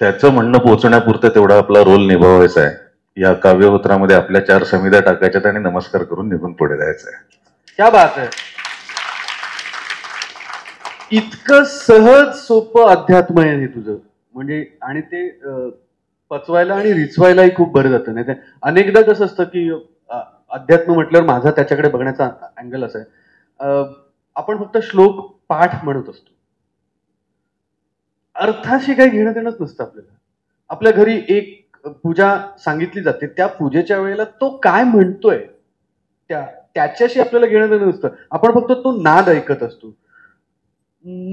त्याचं म्हणणं पोहोचण्यापुरतं तेवढा आपला रोल निभावायचा आहे. या काव्यहोत्रामध्ये आपल्या 4 समित्या टाकायच्यात आणि नमस्कार करून निघून पुढे जायचं आहे. क्या बात आहे. इतकं सहज सोपं अध्यात्म आहे हे तुझं, म्हणजे आणि ते पचवायला आणि रिचवायलाही खूप बरं जातं. नाही ते अनेकदा कसं असतं की अध्यात्म म्हटल्यावर माझा त्याच्याकडे बघण्याचा अँगल असा आहे, आपण फक्त श्लोक पाठ म्हणत असतो, अर्थाशी काही घेणं देणंच नसतं आपल्याला. आपल्या घरी एक पूजा सांगितली जाते, त्या पूजेच्या वेळेला तो काय म्हणतोय त्याच्याशी आपल्याला घेणं देणं नसतं. आपण फक्त तो नाद ऐकत असतो.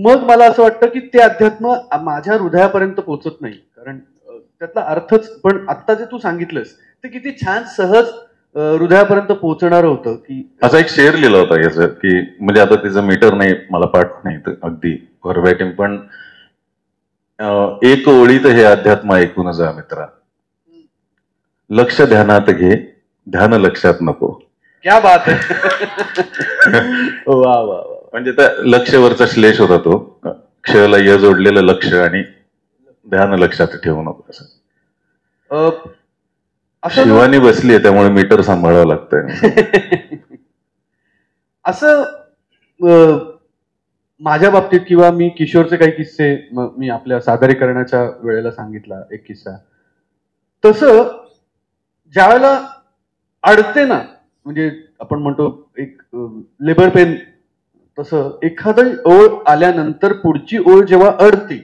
मग मला असं वाटतं की ते अध्यात्म माझ्या हृदयापर्यंत पोहोचत नाही, कारण त्यातला अर्थच. पण आता जे तू सांगितलंस ते किती छान सहज हृदयापर्यंत पोहोचणार होतं. की असा एक शेर लिहिला होता याचं की, म्हणजे आता तिचं मीटर नाही, मला पाठ नाही तर अगदी व्हर्बॅटिम, पण एक ओळीत हे अध्यात्म ऐकून जा मित्रा, लक्ष ध्यानात घे, ध्यान लक्षात नको. क्या बात आहे. वा वा वा. म्हणजे त्या लक्षवरचा श्लेष होता तो, क्षला य जोडलेलं लक्ष आणि ध्यान लक्षात ठेवून असं. शिवानी बसली आहे त्यामुळे मीटर सांभाळावं लागतंय. असं माझ्या बाबतीत किंवा मी किशोरचे काही किस्से मी आपल्या सादरीकरणाच्या वेळेला सांगितला एक किस्सा. तसं ज्या वेळेला अडते ना, म्हणजे आपण म्हणतो एक लेबर पेन, तसं एखादी ओळ आल्यानंतर पुढची ओळ जेव्हा अडते,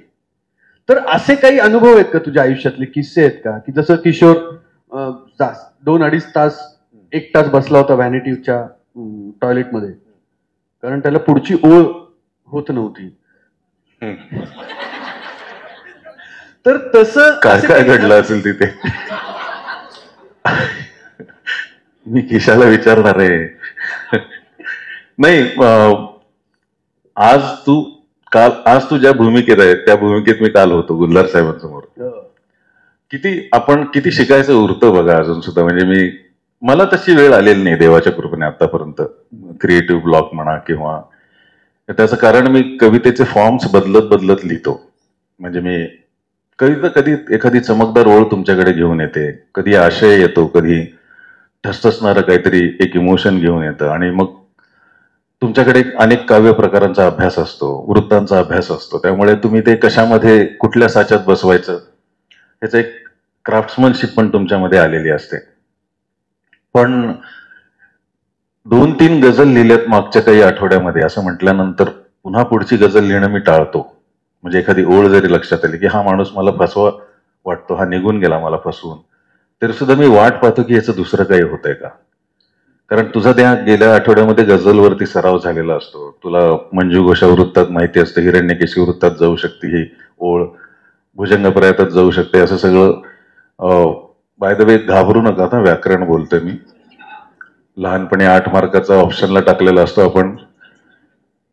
तर असे काही अनुभव आहेत का तुझ्या आयुष्यातले, किस्से आहेत का, की जसं किशोर 2-2.5 तास 1 तास बसला होता व्हॅनिटीच्या टॉयलेटमध्ये, कारण त्याला पुढची ओळ होत नव्हती. तर तसं काय काय घडलं असेल तिथे? मी किशाला विचारणार आहे. नाही, आज तू ज्या भूमिकेत आहे त्या भूमिकेत मी काल होतो गुल्हार साहेबांसमोर. किती शिकायचं उरतं बघा अजून सुद्धा. म्हणजे मला तशी वेळ आलेली नाही देवाच्या कृपेने आतापर्यंत, क्रिएटिव्ह ब्लॉक म्हणा किंवा त्याचं कारण मी कवितेचे फॉर्म्स बदलत लिहितो. म्हणजे मी कधी एखादी चमकदार ओळ तुमच्याकडे घेऊन येते, कधी आशय येतो, कधी ठसठसणारं काहीतरी एक इमोशन घेऊन येतं, आणि मग तुमच्याकडे अनेक काव्य प्रकारांचा अभ्यास असतो, वृत्तांचा अभ्यास असतो. त्यामुळे तुम्ही ते कशामध्ये कुठल्या साच्यात बसवायचं याचं एक क्राफ्ट्समनशिप पण तुमच्यामध्ये आलेली असते. पण 2-3 गझल लिहिल्यात मागच्या काही आठवड्यामध्ये असं म्हटल्यानंतर पुन्हा पुढची गझल लिहिणं मी टाळतो. म्हणजे एखादी ओळ जरी लक्षात आली की हा माणूस मला फसवा वाटतो, हा निघून गेला मला फसवून, तरी सुद्धा मी वाट पाहतो की याचं दुसरं काही होतंय का. कारण तुझा त्या गेल्या आठवड्यामध्ये गझलवरती सराव झालेला असतो. तुला मंजू घोषा वृत्तात माहिती असतं, हिरण्यकेशी वृत्तात जाऊ शकते ही ओळ, भुजंगप्रयातात जाऊ शकते, असं सगळं. बाय द वे घाबरू नका, आता व्याकरण बोलतोय मी. लहानपणी 8 मार्काचा ऑप्शनला टाकलेला असतो आपण,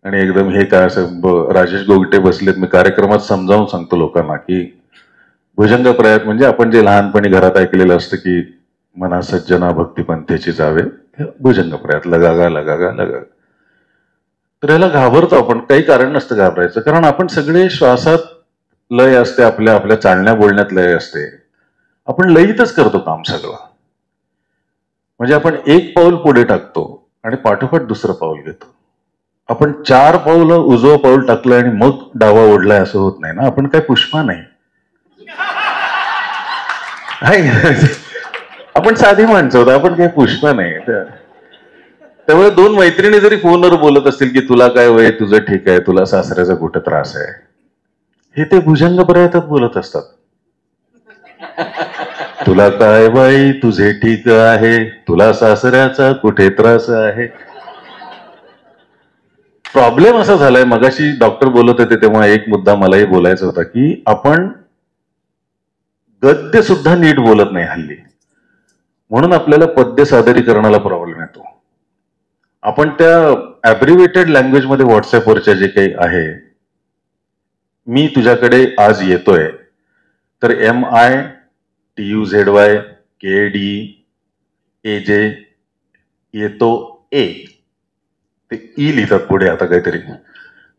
आणि एकदम हे काय असं राजेश गोगटे बसलेत, मी कार्यक्रमात समजावून सांगतो लोकांना की भुजंगप्रयात म्हणजे आपण जे लहानपणी घरात ऐकलेलं असतं की मना सज्जना भक्तिपंथेची जावे, भुजंगप्रयात लगागा लगागा लगागा. तर याला घाबरतो आपण, काही कारण नसतं घाबरायचं, कारण आपण सगळे श्वासात लय असते, आपल्या चालण्या बोलण्यात लय असते, आपण लयीतच करतो काम सगळं. म्हणजे आपण एक पाऊल पुढे टाकतो आणि पाठोपाठ दुसरं पाऊल घेतो. आपण 4 पाऊल उजवं पाऊल टाकलं आणि मग डावा ओढलाय असं होत नाही ना. आपण काय पुष्पा नाही, आपण साधी माणसं होतो, आपण काय पुष्पा नाही. त्यामुळे 2 मैत्रिणी जरी फोनवर बोलत असतील की तुला काय वय, तुझं ठीक आहे, तुला सासऱ्याचा कुठं त्रास आहे, हे ते भुजंगप्रयातात बोलत असतात. तुला काय बाई, तुझे ठीक आहे, तुला सासऱ्याचा कुठे त्रास आहे. प्रॉब्लेम असा झालाय, मगाशी डॉक्टर बोलत होते तेव्हा एक मुद्दा मलाही बोलायचा होता की आपण गद्य सुद्धा नीट बोलत नाही हल्ली, म्हणून आपल्याला पद्य सादरीकरणाला प्रॉब्लेम येतो. आपण त्या ऍब्रिव्हेटेड लँग्वेजमध्ये व्हॉट्सअपवरच्या जे काही आहे, मी तुझ्याकडे आज येतोय, तर MITUZYKDAJ येतो ए, ते ई लिहितात पुढे आता काहीतरी.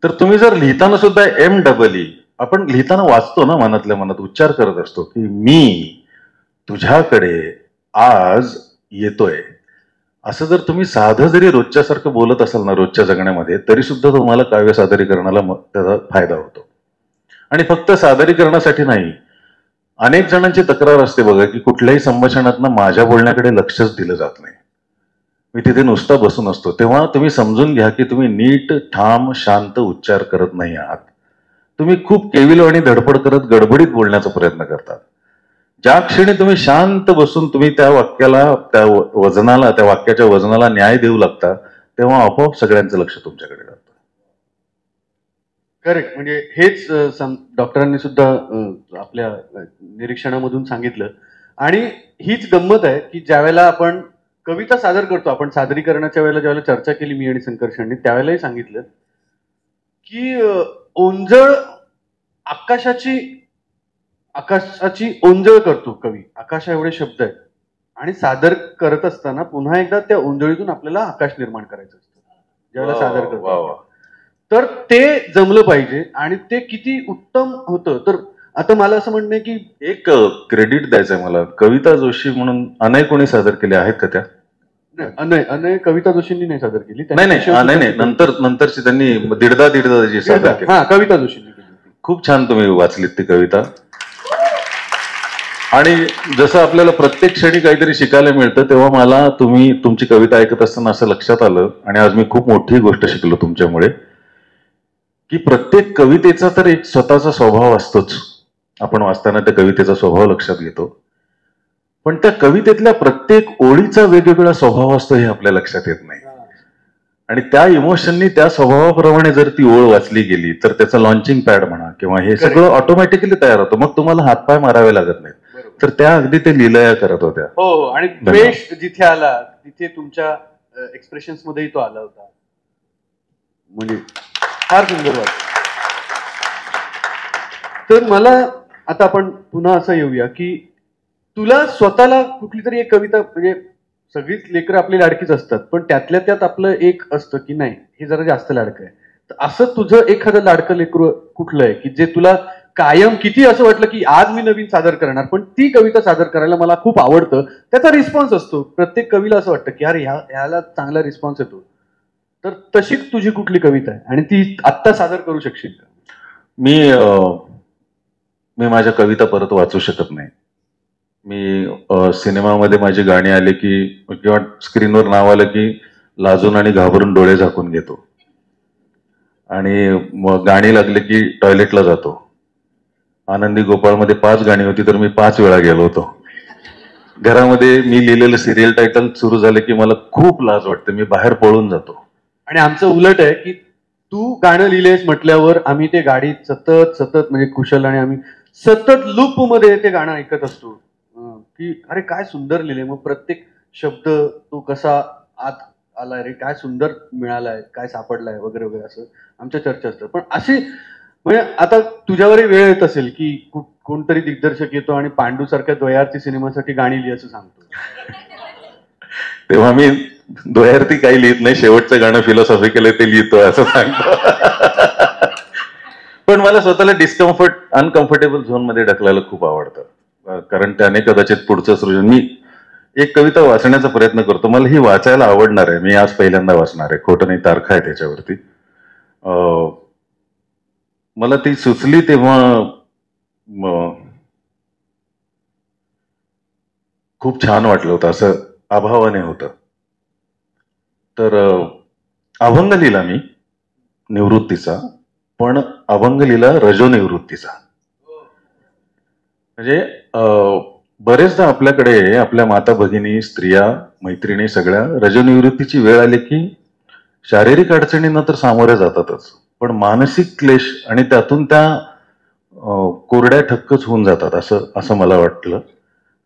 तर तुम्ही जर लिहिताना सुद्धा MEE, आपण लिहिताना वाचतो ना, मनातल्या मनात उच्चार करत असतो की मी तुझ्याकडे आज येतोय, असं जर तुम्ही साधं जरी रोजच्या सारखं बोलत असाल ना रोजच्या जगण्यामध्ये, तरी सुद्धा तुम्हाला काव्य सादरीकरणाला त्याचा फायदा होतो. आणि फक्त सादरीकरणासाठी नाही, अनेक जणांची तक्रार असते बघा की कुठल्याही संभाषणात माझ्या बोलण्याकडे लक्षच दिलं जात नाही, मी तिथे नुसता बसून असतो. तेव्हा तुम्ही समजून घ्या की तुम्ही नीट ठाम शांत उच्चार करत नाही आहात. तुम्ही खूप केविलो आणि धडपड करत गडबडीत बोलण्याचा प्रयत्न करतात. ज्या क्षणी तुम्ही शांत बसून तुम्ही त्या वाक्याला, त्या वजनाला, त्या वाक्याच्या वजनाला न्याय देऊ लागता, तेव्हा आपोआप सगळ्यांचं लक्ष तुमच्याकडे जातं. करेक्ट. म्हणजे हेच डॉक्टरांनी सुद्धा आपल्या निरीक्षणामधून सांगितलं. आणि हीच गंमत आहे की ज्यावेळेला आपण कविता सादर करतो, आपण सादरीकरणाच्या वेळेला ज्यावेळेला चर्चा केली मी आणि संकर्षणने, त्यावेळेलाही सांगितलं की ओंजळ आकाशाची ओंजळ करतो कवी. आकाशा एवढे शब्द आहेत आणि सादर करत असताना पुन्हा एकदा त्या ओंजळीतून आपल्याला आकाश निर्माण करायचं असतं ज्यावेळेला सादर करतो. तर ते जमलं पाहिजे आणि ते किती उत्तम होतं. तर आता मला असं म्हणणं आहे की एक क्रेडिट द्यायचंय मला. कविता जोशी म्हणून अनय कोणी सादर केले आहेत का त्या? अनय कविता जोशींनी नाही सादर केली. नाही, नंतरची त्यांनी दीडदा जी सादर केली. हा, कविता जोशींनी केली. खूप छान तुम्ही वाचलीत ती कविता. आणि जसं आपल्याला प्रत्येक क्षणी काहीतरी शिकायला मिळतं, तेव्हा मला तुमची कविता ऐकत असताना असं लक्षात आलं, आणि आज मी खूप मोठी गोष्ट शिकलो तुमच्यामुळे, की प्रत्येक कवितेचा तर एक स्वतःचा स्वभाव असतोच. आपण वाचताना त्या कवितेचा स्वभाव लक्षात घेतो, पण त्या कवितेतल्या प्रत्येक ओळीचा वेगवेगळा स्वभाव असतो हे आपल्या लक्षात येत नाही. आणि त्या इमोशननी, त्या स्वभावाप्रमाणे जर ती ओळ वाचली गेली तर त्याचं लॉन्चिंग पॅड म्हणा किंवा हे सगळं ऑटोमॅटिकली तयार होतं. मग तुम्हाला हातपाय मारावे लागत नाहीत. तर त्या अगदी ते लीलया करत होत्या. हो, आणि द्वेष जिथे आला तिथे तुमच्या एक्सप्रेशन्स मध्येही तो आला होता. म्हणजे फार सुंदर वाटत. तर मला आता आपण पुन्हा असं येऊया की तुला स्वतःला कुठली तरी एक कविता, म्हणजे सगळीच लेकरं आपली लाडकीच असतात, पण त्यातल्या त्यात आपलं एक असतं की नाही हे जरा जास्त लाडकं आहे. तर असं तुझं एखादं लाडकं लेकरू कुठलं आहे की जे तुला कायम किती असं वाटलं की आज मी नवीन सादर करणार, पण ती कविता सादर करायला मला खूप आवडतं, त्याचा रिस्पॉन्स असतो. प्रत्येक कवीला असं वाटतं की अरे ह्याला चांगला रिस्पॉन्स येतो. तर तशी तुझी कुठली कविता आहे आणि ती आत्ता सादर करू शकशील का? मी माझ्या कविता परत वाचू शकत नाही. मी सिनेमामध्ये माझी गाणी आले की किंवा स्क्रीनवर नाव आलं की लाजून आणि घाबरून डोळे झाकून घेतो, आणि मग गाणी लागले की टॉयलेटला जातो. आनंदी गोपाळमध्ये 5 गाणी होती तर मी 5 वेळा गेलो होतो. घरामध्ये मी लिहिलेलं सिरियल टायटल सुरू झालं की मला खूप लाज वाटते, मी बाहेर पळून जातो. आणि आमचं उलट आहे की तू गाणं लिहिलेस म्हटल्यावर आम्ही ते गाडीत सतत म्हणजे कुशल आणि आम्ही सतत लूप मध्ये ते गाणं ऐकत असतो की अरे काय सुंदर लिहिले, मग प्रत्येक शब्द तो कसा आत आलाय रे, काय सुंदर मिळालाय, काय सापडलाय वगैरे वगैरे, असं आमच्या चर्चा असतात. पण अशी म्हणजे आता तुझ्यावरही वेळ येत असेल की कोणतरी दिग्दर्शक येतो आणि पांडू सारख्या द्वयार्थी सिनेमासाठी गाणी लिहि असं सांगतो. तेव्हा मी द्वयार्थी काही लिहित नाही, शेवटचं गाणं फिलॉसॉफिकल आहे ते लिहितो असं सांगतो. पण मला स्वतःला अनकम्फर्टेबल झोन मध्ये ढकलायला खूप आवडतं, कारण त्याने कदाचित पुढचं सृजन. मी एक कविता वाचण्याचा प्रयत्न करतो, मला ही वाचायला आवडणार आहे, मी आज पहिल्यांदा वाचणार आहे, खोटं नाही, तारखा आहे त्याच्यावरती. मला ती सुचली तेव्हा खूप छान वाटलं होतं, असं अभावाने होतं. तर अभंग लिहिला मी निवृत्तीचा, पण अभंग लिहिला रजोनिवृत्तीचा. म्हणजे बरेचदा आपल्याकडे आपल्या माता भगिनी, स्त्रिया, मैत्रिणी सगळ्या रजोनिवृत्तीची वेळ आली की शारीरिक अडचणींना तर सामोरे जातातच, पण मानसिक क्लेश आणि त्यातून त्या कोरड्या ठक्कच होऊन जातात असं मला वाटलं.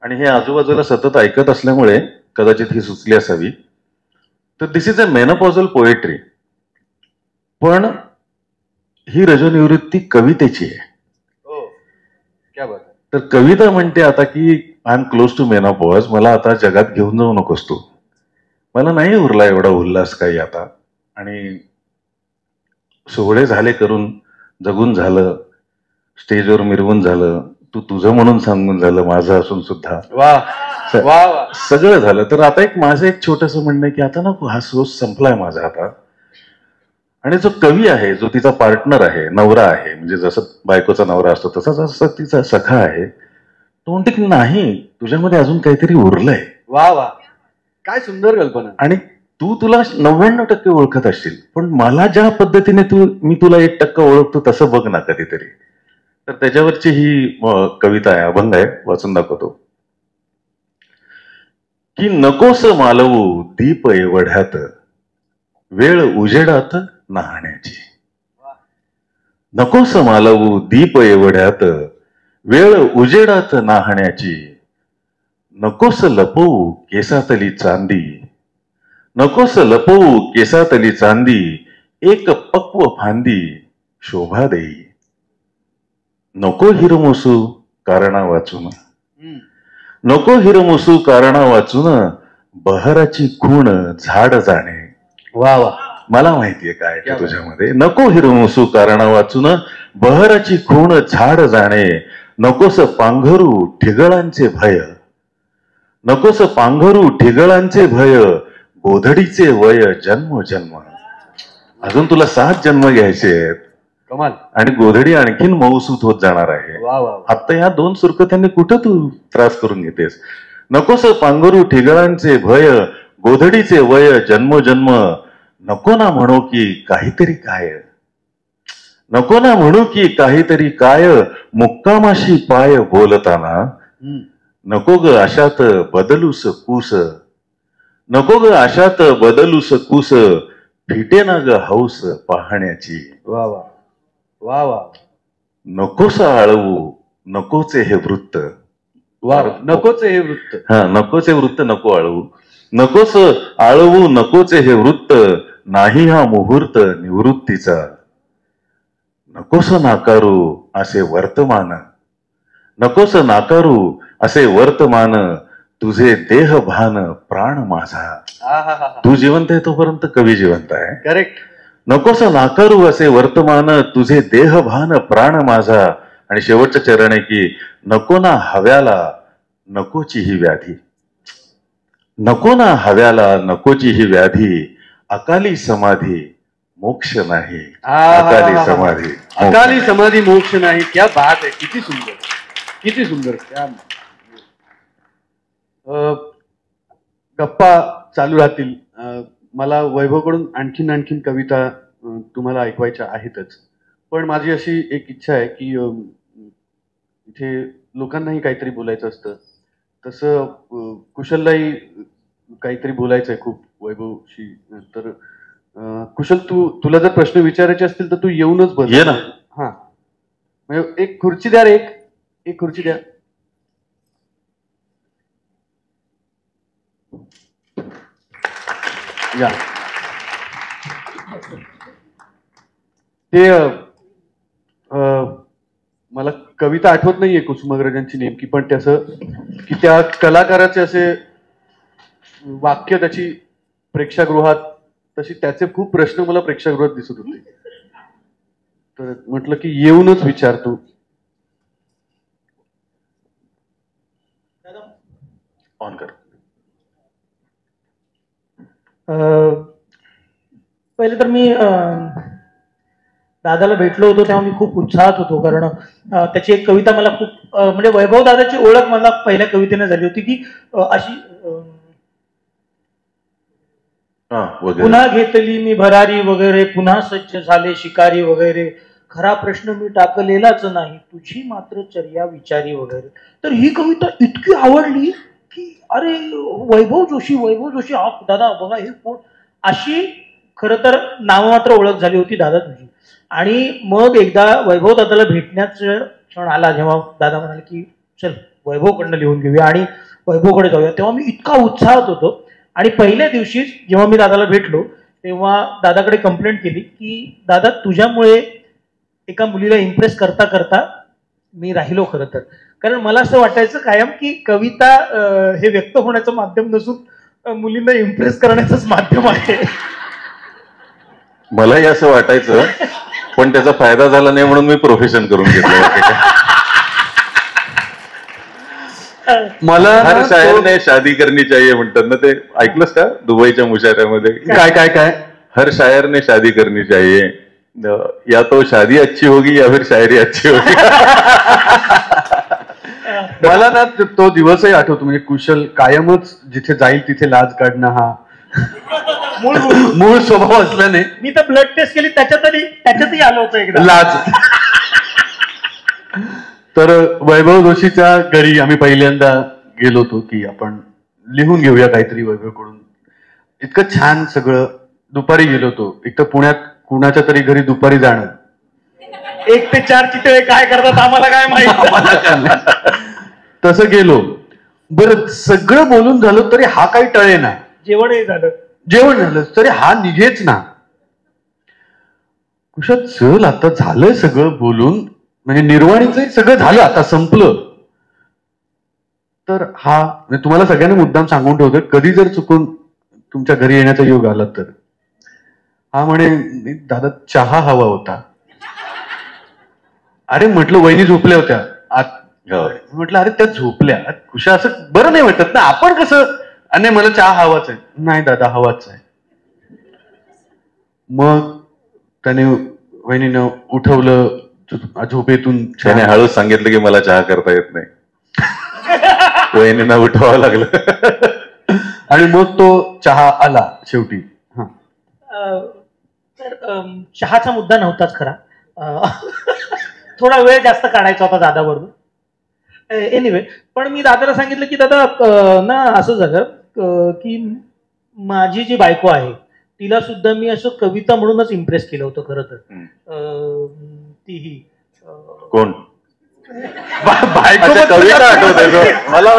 आणि हे आजूबाजूला सतत ऐकत असल्यामुळे कदाचित ही सुचली असावी. तर दिस इज अ मेनोपॉझल पोएट्री, पण ही रजोनिवृत्ती कवितेची आहे. क्या बात. तर कविता म्हणते आता की I am close to menopause, मला आता जगात घेऊन जाऊ नकोस तू, मला नाही उरला एवढा उल्हास काही आता, आणि सोहळे झाले करून, जगून झालं, स्टेजवर मिरवून झालं, तू तुझं म्हणून सांगून झालं, माझं असून सुद्धा सगळं झालं. तर आता माझं एक छोटस म्हणणं आहे की आता ना हा सोस संपलाय माझा आता. आणि जो कवी आहे, जो तिचा पार्टनर आहे, नवरा आहे, म्हणजे जसं बायकोचा नवरा असतो तसा जसं तिचा सखा आहे, तो म्हणते की नाही तुझ्यामध्ये अजून काहीतरी उरलंय. वा वा, काय सुंदर कल्पना. आणि तुला 99% ओळखत असशील, पण मला ज्या पद्धतीने मी तुला 1% ओळखतो तसं बघ ना कधीतरी. तर त्याच्यावरची ही कविता आहे, अभंग आहे, वाचून दाखवतो. की नकोस मालवू दीप एवढ्यात, वेळ उजेडात नाहण्याची. नकोस मालवू दीप एवढ्यात, वेळ उजेडात नाहण्याची. नकोस लपवू केसातली चांदी, नकोस लपवू केसातली चांदी, एक पक्व फांदी शोभा देई. नको हिरमोसू कारणा वाचून, नको हिरमोसू कारणा वाचून, बहराची खूण झाड जाणे. वा वा. मला माहितीये काय ते तुझ्यामध्ये. नको हिरमुसू कारण वाचून बहराची खूण झाड जाणे, नकोस पांघरू ठिगळांचे भय, नकोस पांघरू ठिगळांचे भय, गोधडीचे वय जन्म जन्म. अजून तुला 7 जन्म घ्यायचे आहेत. कमाल. आणि गोधडी आणखीन मऊसूत होत जाणार आहे. आता या 2 सुरकत्यांनी कुठं तू त्रास करून घेतेस. नकोस पांघरू ठिगळांचे भय, गोधडीचे वय जन्म जन्म. नको ना म्हणू की काहीतरी काय, नको ना म्हणू की काहीतरी काय, मुक्कामाशी पाय बोलताना. नको ग अशात बदलूस कूस, नको ग अशात बदलूस कूस, फिटे ना ग हौस पाहण्याची. वा वा वा वा. नकोस आळवू नकोचे हे वृत्त. वा, नकोच हे वृत्त. हा, नकोचे वृत्त नको आळवू, नकोस आळवू नकोचे हे वृत्त, नाही हा मुहूर्त निवृत्तीचा. नकोस नाकारू असे वर्तमान, नकोस नाकारू असे वर्तमान, तुझे देह भान प्राण माझा. तू जिवंत आहे तोपर्यंत कवी जिवंत आहे. करेक्ट. नकोस नाकारू असे वर्तमान, तुझे देह भान प्राण माझा. आणि शेवटचं चरण आहे की नको ना हव्याला नकोची ही व्याधी, नको ना हव्याला नकोची ही व्याधी, अकाली समाधी मोक्ष नाही. अकाली समाधी, अकाली समाधी मोक्ष नाही. क्या बात आहे. किती सुंदर, किती सुंदर. क्या गप्पा चालू राहतील. मला वैभवकडून आणखीन कविता तुम्हाला ऐकवायच्या आहेतच, पण माझी अशी एक इच्छा आहे की इथे लोकांनाही काहीतरी बोलायचं असतं, तसं कुशललाही काहीतरी बोलायचं आहे खूप वैभवशी. तर कुशल, तुला जर प्रश्न विचारायचे असतील तर तू येऊनच बस. ये ना. हा, म्हणजे एक खुर्ची द्या रे, एक खुर्ची द्या. या. ते मला कविता आठवत नाहीये कुसुमाग्रजांची नेमकी, पण त्याचं की त्या कलाकाराचे असे वाक्य त्याची प्रेक्षागृहात, तशी त्याचे खूप प्रश्न मला प्रेक्षागृहात दिसत होते. तर म्हटलं की येऊनच विचारतो. ऑन कर. पहिले तर मी दादाला भेटलो होतो तेव्हा मी खूप उत्साहात होतो, कारण त्याची एक कविता मला खूप म्हणजे वैभव दादाची ओळख मला पहिल्या कवितेने झाली होती की अशी पुन्हा घेतली मी भरारी वगैरे, पुन्हा सज्ज झाले शिकारी वगैरे, खरा प्रश्न मी टाकलेलाच नाही, तुझी मात्र चर्या विचारी वगैरे. तर ही कविता इतकी आवडली की अरे वैभव जोशी हा दादा बघा हे कोण, अशी खरं तर नाममात्र ओळख झाली होती दादा तुझी. आणि मग एकदा वैभव दादाला भेटण्याचा क्षण आला जेव्हा दादा म्हणाले की चल वैभवकडनं लिहून घेऊया आणि वैभवकडे जाऊया, तेव्हा मी इतका उत्साहात होतो. आणि पहिल्या दिवशीच जेव्हा मी दादाला भेटलो तेव्हा दादाकडे कंप्लेंट केली की दादा तुझ्यामुळे एका मुलीला इम्प्रेस करता करता मी राहिलो खरं तर. कारण मला असं वाटायचं कायम की कविता हे व्यक्त होण्याचं माध्यम नसून मुलींना इम्प्रेस करण्याचंच माध्यम आहे. मलाही असं वाटायचं, पण त्याचा फायदा झाला नाही म्हणून मी प्रोफेशन करून घेतलं. मला हर शायरने शादी करनी चाहिए म्हणतात ना, ते ऐकलंस का दुबईच्या मुशायऱ्यामध्ये? काय हर शायरने शादी करनी चाहिए, या तो शादी अच्छी होगी या फिर शायरी अच्छी होगी. मला ना तो दिवसही आठवतो. म्हणजे कुशल कायमच जिथे जाईल तिथे लाज काढणं हा मूळ स्वभाव असल्याने मी तर ब्लड टेस्ट केली त्याच्यातही आलो होतो एकदा लाज. तर वैभव जोशीच्या घरी आम्ही पहिल्यांदा गेलो होतो की आपण लिहून घेऊया काहीतरी वैभवकडून. इतकं छान सगळं. दुपारी गेलो होतो. एक तर पुण्यात कुणाच्या तरी घरी दुपारी जाणं, 1 ते 4 चितळे काय करतात आम्हाला काय माहिती. तसं गेलो. बरं सगळं बोलून झालं तरी हा काही टळे ना. जेवणही झालं, जेवण झालं तरी हा निघेच ना. कुशात चल आता झालंय सगळं बोलून, म्हणजे निर्वाणीचं सगळं झालं आता संपलं. तर हा म्हणजे तुम्हाला सगळ्यांना मुद्दाम सांगून ठेवतोय, कधी जर चुकून तुमच्या घरी येण्याचा योग आला तर हा म्हणे दादा चहा हवा होता. अरे म्हटलं वहिनी झोपल्या होत्या म्हटलं अरे त्या झोपल्या कुशा असं बरं नाही वाटत ना, आपण कसं आणि मला चहा हवाच आहे. नाही दादा हवाच आहे. मग त्याने वहिनीनं उठवलं झोपेतून. त्याने हळूच सांगितलं की मला चहा करता येत नाही. वहिनींना उठवावं लागलं आणि मग तो चहा आला शेवटी. तर चहाचा मुद्दा नव्हताच खरा. थोडा वेळ जास्त काढायचा होता दादा बरोबर. एनिवे, पण मी दादाला सांगितलं की दादा ना असं झालं की माझी जी बायको आहे तिला सुद्धा मी असं कविता म्हणूनच इम्प्रेस केलं होतं खरं तर. तीही कोण बायको कविता आठवते मला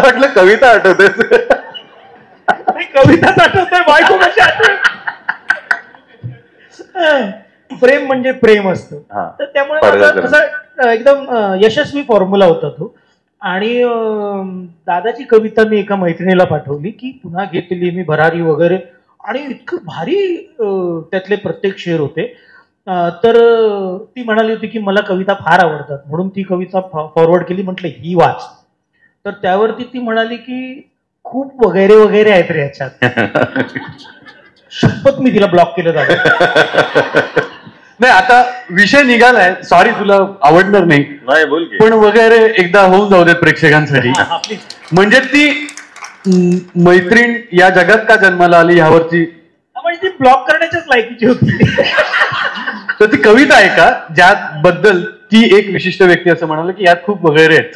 वाटलं कविता आठवते. कविताच आठवतोय, बायको कशी आठवते. प्रेम म्हणजे प्रेम असतं. तर त्यामुळे एकदम यशस्वी फॉर्म्युला होता तो. आणि दादाची कविता मी एका मैत्रिणीला पाठवली की पुन्हा घेतली मी भरारी वगैरे, आणि इतकं भारी त्यातले प्रत्येक शेर होते. तर ती म्हणाली होती की मला कविता फार आवडतात, म्हणून ती कविता फॉरवर्ड केली. म्हटलं ही वाच. तर त्यावरती ती म्हणाली की खूप वगैरे वगैरे आहेत रे याच्यात. शपथ मी तिला ब्लॉक केलं दादा. नाही आता विषय निघालाय, सॉरी तुला आवडणार नाही. नाही बोल पण वगैरे एकदा होऊन जाऊ देत प्रेक्षकांसाठी. म्हणजे ती मैत्रीण या जगात का जन्माला आली यावरची म्हणजे ती ब्लॉक करण्याच्याच लायकीची होती. तर ती कविता आहे का ज्यात बद्दल ती एक विशिष्ट व्यक्ती असं म्हणाल की यात खूप वगैरे आहेत.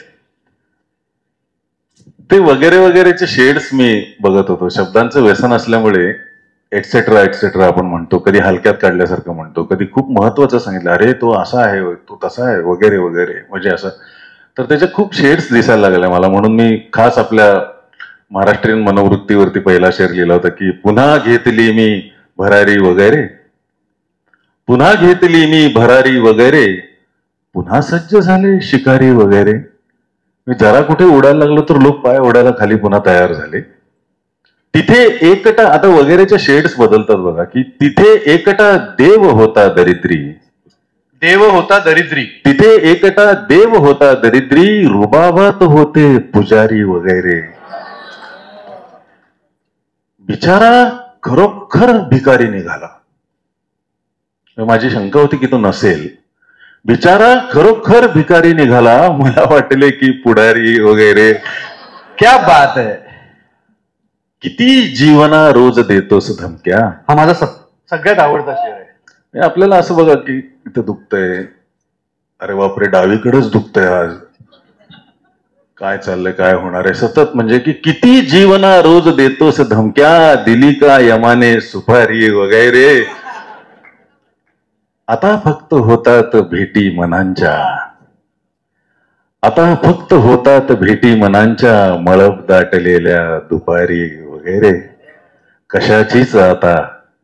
ते वगैरे वगैरेचे शेड्स मी बघत होतो. शब्दांचं व्यसन असल्यामुळे एटसेट्रा एटसेट्रा आपण म्हणतो, कधी हलक्यात काढल्यासारखं म्हणतो, कधी खूप महत्वाचं सांगितलं, अरे तो असा आहे तो तसा आहे वगैरे वगैरे, म्हणजे असं. तर त्याचे खूप शेड्स दिसायला लागले मला. म्हणून मी खास आपल्या महाराष्ट्रीयन मनोवृत्तीवरती पहिला शेर लिहिला होता की पुन्हा घेतली मी भरारी वगैरे, पुन्हा घेतली मी भरारी वगैरे, पुन्हा सज्ज झाले शिकारी वगैरे. मी जरा कुठे उडायला लागलो तर लोक पाय ओढायला खाली पुन्हा तयार झाले. तिथे एकटा, आता वगैरेच्या शेड्स बदलतात बघा, की तिथे एकटा देव होता दरिद्री, देव होता दरिद्री, तिथे एकटा देव होता दरिद्री, रुबाबात होते पुजारी वगैरे. बिचारा खरोखर भिकारी निघाला. माझी शंका होती की तो नसेल. बिचारा खरोखर भिकारी निघाला. मला वाटले की पुढारी वगैरे. क्या बात आहे. किती जीवना रोज देतोस धमक्या. हा माझा सगळ्यात आवडता शेर आहे. आपल्याला असं बघा की इथं दुखतंय, अरे बापरे डावीकडेच दुखतंय आज, काय चाललंय काय होणार आहे सतत, म्हणजे की किती जीवना रोज देतोस धमक्या, दिली का यमाने सुपारी वगैरे. आता फक्त होतात भेटी मनांच्या, आता फक्त होतात भेटी मनांच्या, मळब दाटलेल्या दुपारी वगैरे. कशाचीच आता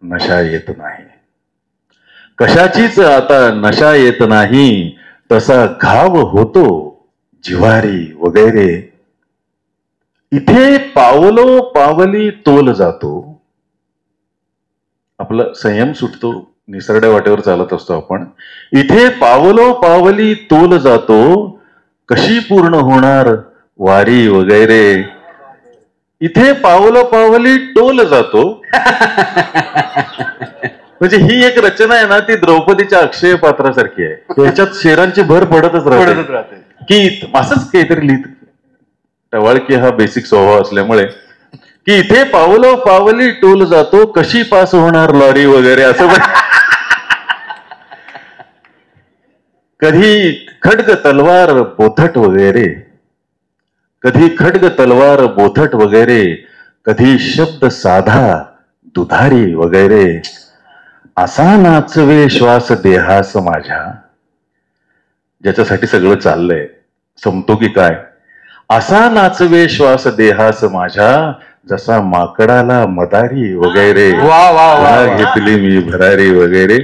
नशा येत नाही, कशाचीच आता नशा येत नाही, तसा घाव होतो जिव्हारी वगैरे. इथे पावलो पावली तोल जातो, आपला संयम सुटतो, निसरड्या वाटेवर चालत असतो आपण. इथे पावलो पावली तोल जातो, कशी पूर्ण होणार वारी वगैरे. इथे पावलो पावली टोल जातो. म्हणजे ही एक रचना आहे ना, ती द्रौपदीच्या अक्षय पात्रासारखी आहे. त्याच्यात शेरांची भर पडतच राहते की असंच काहीतरी लिहित. टवाळकी हा बेसिक स्वभाव असल्यामुळे की इथे पावलो पावली टोल जातो, कशी पास होणार लॉरी वगैरे असं. कधी खड्ग तलवार बोथट वगैरे, कधी खड्ग तलवार बोथट वगैरे, कधी शब्द साधा दुधारी वगैरे. असा नाचवे श्वास देहास माझ्या, ज्याच्यासाठी सगळं चाललंय, संपतो की काय. असा नाचवे श्वास देहास माझ्या, जसा माकडाला मदारी वगैरे. वा वा वा. घेतली मी भरारी वगैरे.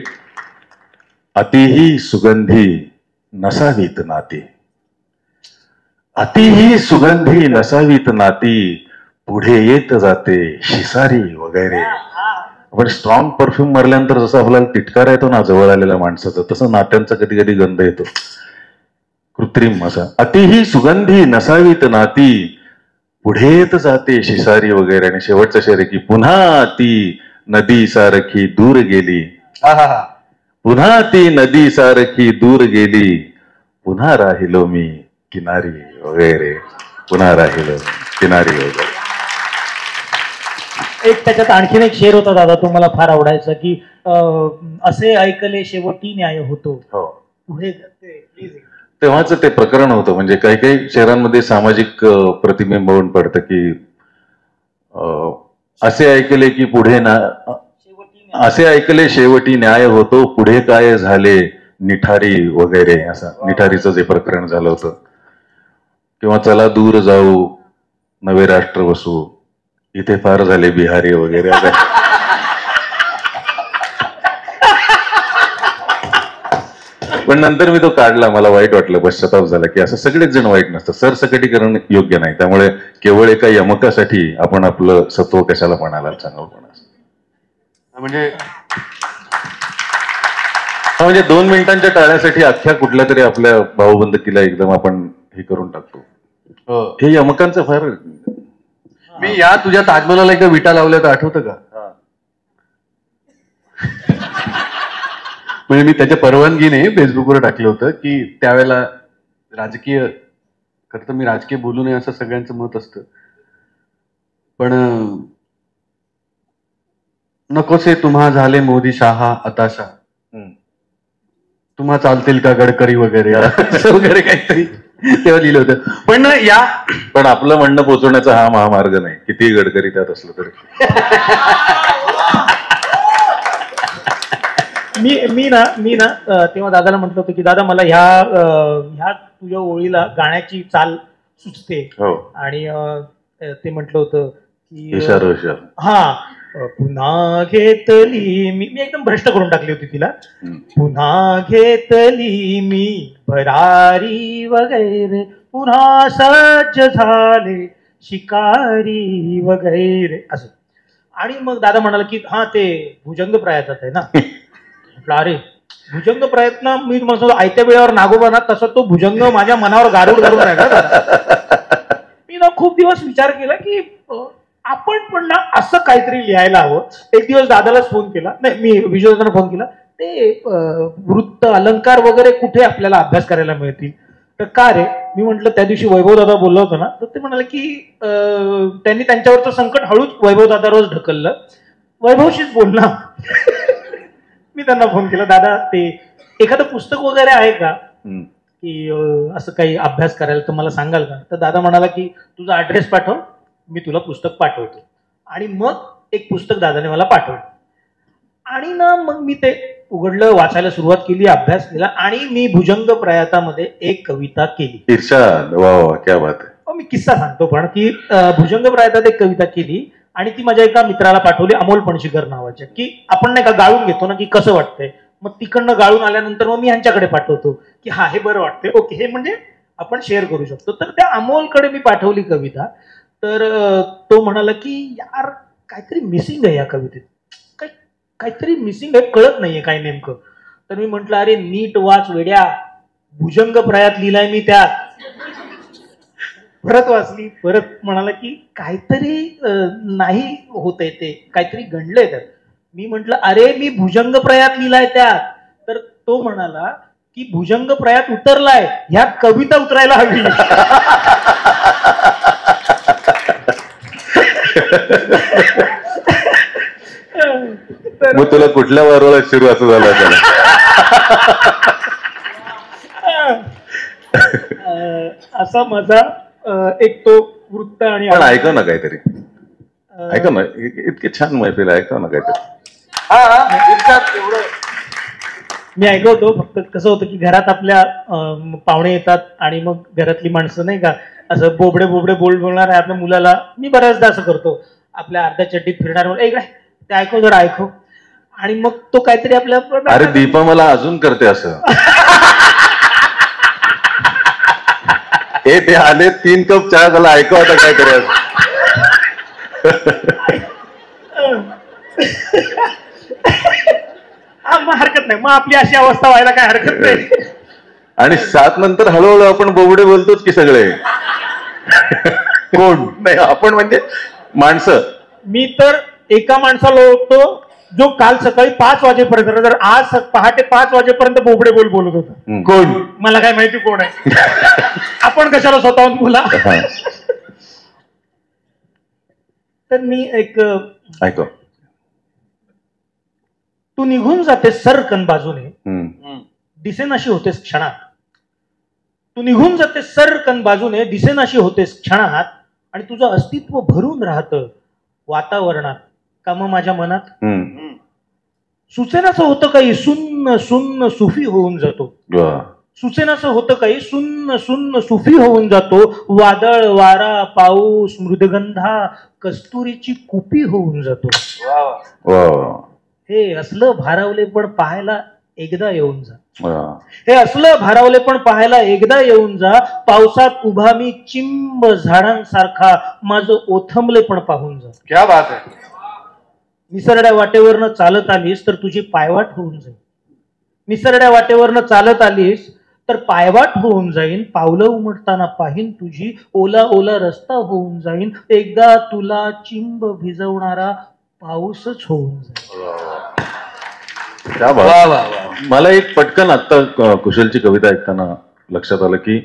अतिही सुगंधी नसावीत नाती, अतिही सुगंधी नसावीत नाती, पुढे येत जाते शिसारी वगैरे. आपण स्ट्रॉंग परफ्यूम मारल्यानंतर जसं आपल्याला तिटकारा येतो ना जवळ आलेल्या माणसाचं, तसं नात्यांचा कधी कधी गंध येतो कृत्रिम असा. अतिही सुगंधी नसावीत नाती, पुढे येत जाते शिसारी वगैरे. आणि शेवटचा शेर आहे की पुन्हा ती नदी सारखी दूर गेली, पुन्हा ती नदी सारखी दूर गेली, पुन्हा राहिलो मी किनारी वगैरे, पुन्हा राहिलो किनारी वगैरे. एक त्याच्यात आणखीन एक शेर होता दादा, तो मला फार आवडायचा की असे ऐकले शेवटी न्याय होतो. हो, पुढे तेव्हाच ते प्रकरण होतं. म्हणजे काही काही शहरांमध्ये सामाजिक प्रतिबिंब होऊन पडतं की असे ऐकले की पुढे ना, असे ऐकले शेवटी न्याय होतो, पुढे काय झाले निठारी वगैरे. असं निठारीचं जे प्रकरण झालं होतं. किंवा चला दूर जाऊ नवे राष्ट्र वसू, इथे फार झाले बिहारी वगैरे. पण नंतर मी तो काढला, मला वाईट वाटलं, पश्चाताप झाला की असं सगळेच जण वाईट नसतं, सरसकटीकरण योग्य नाही. त्यामुळे केवळ एका यमकासाठी आपण आपलं सत्व कशाला म्हणाला चांगलपणा. म्हणजे 2 मिनिटांच्या टाळ्यासाठी अख्ख्या कुठल्या तरी आपल्या भाऊबंदकीला एकदम आपण हे करून टाकतो. हे यमकांचं फार. मी या तुझ्या ताजमहाला एकदा विटा लावल्या तर आठवतं का? म्हणजे मी त्याच्या परवानगीने फेसबुकवर टाकलं होतं की त्यावेळेला राजकीय, खरं तर मी राजकीय बोलू नये असं सगळ्यांचं मत असतं, पण नकोसे तुम्हा झाले मोदी शहा अताशा, तुम्हा चालतील का गडकरी वगैरे वगैरे काहीतरी तेव्हा लिहिलं होतं. पण आपलं म्हणणं पोहोचवण्याचा हा महामार्ग नाही, किती गडकरी त्यात असलं तरी. मी ना तेव्हा दादाला म्हटलं होतं की दादा मला ह्या तुझ्या ओळीला गाण्याची चाल सुचते. आणि ते म्हटलं होतं की हा पुन्हा घेतली मी एकदम भ्रष्ट करून टाकली होती तिला. पुन्हा घेतली मी भरारी वगैरे, पुन्हा सज्ज झाले शिकारी वगैरे असं. आणि मग दादा म्हणाला की हा ते भुजंग प्रयत्नात आहे ना. म्हटलं अरे भुजंग प्रयत्न मी म्हणतो आयत्या वेळेवर नागोबा ना, तसा तो भुजंग माझ्या मनावर गारूड करून राहिला. मी ना खूप दिवस विचार केला की आपण पण ना असं काहीतरी लिहायला हवं. एक दिवस दादालाच फोन केला, नाही मी विजयदादांना फोन केला, ते वृत्त अलंकार वगैरे कुठे आपल्याला अभ्यास करायला मिळतील. तर का रे, मी म्हटलं त्या दिवशी वैभव दादा बोलला होता ना, तर ते म्हणाले की त्यांनी त्यांच्यावरचं संकट हळूच वैभव दादावरच ढकललं, वैभवशीच बोलला. मी त्यांना फोन केला, दादा ते एखादं पुस्तक वगैरे आहे का की असं काही अभ्यास करायला, तर मला सांगाल का? तर दादा म्हणाला की तुझा ऍड्रेस पाठव, मी तुला पुस्तक पाठवतो. आणि मग एक पुस्तक दादाने मला पाठवलं. आणि ना मग मी ते उघडलं, वाचायला सुरुवात केली, अभ्यास केला, आणि मी भुजंग प्रयातामध्ये एक कविता केली. इर्षाद, वा वा क्या बात आहे. मी किस्सा सांगतो पण की भुजंग प्रयातात एक कविता केली आणि ती माझ्या एका मित्राला पाठवली, अमोल पणशीकर नावाच्या, की आपण नाही का गाळून घेतो ना की कसं वाटतंय, मग तिकडनं गाळून आल्यानंतर मग मी ह्यांच्याकडे पाठवतो की हा हे बरं वाटतंय, ओके, हे म्हणजे आपण शेअर करू शकतो. तर त्या अमोलकडे मी पाठवली कविता. तर तो म्हणाला की यार काहीतरी मिसिंग आहे या कवितेत, काहीतरी मिसिंग आहे, कळत नाहीये काय नेमकं. तर मी म्हंटल अरे नीट वाच वेड्या, भुजंग प्रयात लिहिलाय मी त्यात. परत वाचली, परत म्हणाला की काहीतरी नाही होतंय, ते काहीतरी गंडलंय त्यात. मी म्हंटल अरे मी भुजंग प्रयात लिहिलाय त्यात. तर तो म्हणाला की भुजंग प्रयात उतरलाय, ह्यात कविता उतरायला हवी. मग तुला कुठल्या वारोळात शिरू असं झालं त्याला? असा माझा एक तो वृत्त. आणि पण ऐका ना काहीतरी, ऐका ना, इतके छान मैफिल, ऐका ना काहीतरी. मी ऐकवतो, फक्त कसं होतं की घरात आपल्या पाहुणे येतात आणि मग घरातली माणसं नाही का असं बोबडे बोबडे बोलणार आहे आपल्या मुलाला. मी बऱ्याचदा असं करतो, आपल्या अर्ध्या चड्डीत फिरणार, ते ऐकव जरा ऐकव, आणि मग तो काहीतरी आपल्या. अरे दीपा मला अजून करते असं. ते आले 3 कप चहा, त्याला ऐकव आता काय करायचं. मग हरकत नाही, मग आपली अशी अवस्था व्हायला काय हरकत नाही. आणि 7 नंतर हळूहळू आपण बोबडे बोलतोच की सगळे. कोण नाही आपण म्हणजे माणसं. मी तर एका माणसाला ओळखतो जो काल सकाळी 5 वाजेपर्यंत, जर आज पहाटे 5 वाजेपर्यंत बोबडे बोलत होता. कोण मला काय माहिती कोण आहे. आपण कशाला स्वतःहून बोला. तर मी एक ऐकतो. तू निघून जाते सरकन बाजूने, दिसेनाशी होतेस क्षणात. तू निघून जाते सरकन बाजूने, दिसेनाशी होतेस क्षणात. आणि तुझं अस्तित्व भरून राहतं वातावरणात का मग माझ्या मनात. सुचेनाचं होतं काही, सुन्न सुन्न सुफी होऊन जातो. सुचेनाचं होतं काही, सुन्न सुन्न सुफी होऊन जातो. वादळ वारा पाऊस मृदगंधा कस्तुरीची कुपी होऊन जातो. हे असलं भारावले पण पाहायला एकदा येऊन जा. हे असलं भारावले पण पाहायला एकदा येऊन जा. पावसात उभा मी चिंब झाडांसारखा, माझं ओथंबले पण पाहून जा. क्या बात आहे. निसरड्या वाटेवरनं चालत आलीस तर तुझी पायवाट होऊन जाईल. निसरड्या वाटेवरनं चालत आलीस तर पायवाट होऊन जाईन. पावलं उमटताना पाहीन तुझी, ओला ओला रस्ता होऊन जाईन. एकदा तुला चिंब भिजवणारा पाऊसच होऊन जाईल. मला एक पटकन आता कुशलची कविता ऐकताना लक्षात आलं की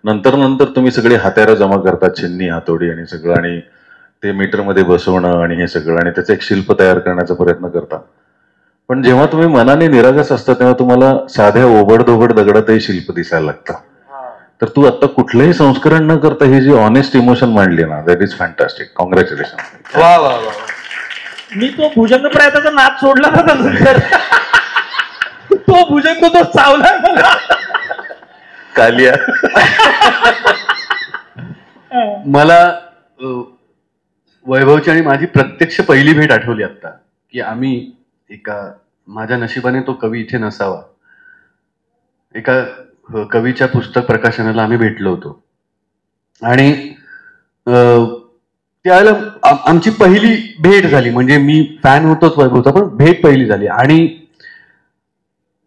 नंतर तुम्ही सगळे हात्यारा जमा करता, छिन्नी हातोडी आणि सगळं, आणि ते मीटरमध्ये बसवणं आणि हे सगळं, आणि त्याचं एक शिल्प तयार करण्याचा प्रयत्न करता. पण जेव्हा तुम्ही मनाने निरागस असता तेव्हा तुम्हाला साध्या ओबडधोबड दगडातही शिल्प दिसायला लागतं. तर तू आता कुठलंही संस्करण न करता ही जी ऑनेस्ट इमोशन मांडली ना, दॅट इज फॅन्टॅस्टिक. कॉंग्रॅच्युलेशन. वा वा वा. मी तो भुजंग प्रयत्नाचा नाद सोडला ना नंतर. तो भुजंग तो चावला मला. कालिया. मला वैभवची आणि माझी प्रत्यक्ष पहिली भेट आठवली आता, की आम्ही एका, माझ्या नशिबाने तो कवी इथे नसावा, एका कवीच्या पुस्तक प्रकाशनाला आम्ही भेटलो होतो. आणि त्यावेळेला आमची पहिली भेट झाली. म्हणजे मी फॅन होतोच वैभवचा, पण भेट पहिली झाली. आणि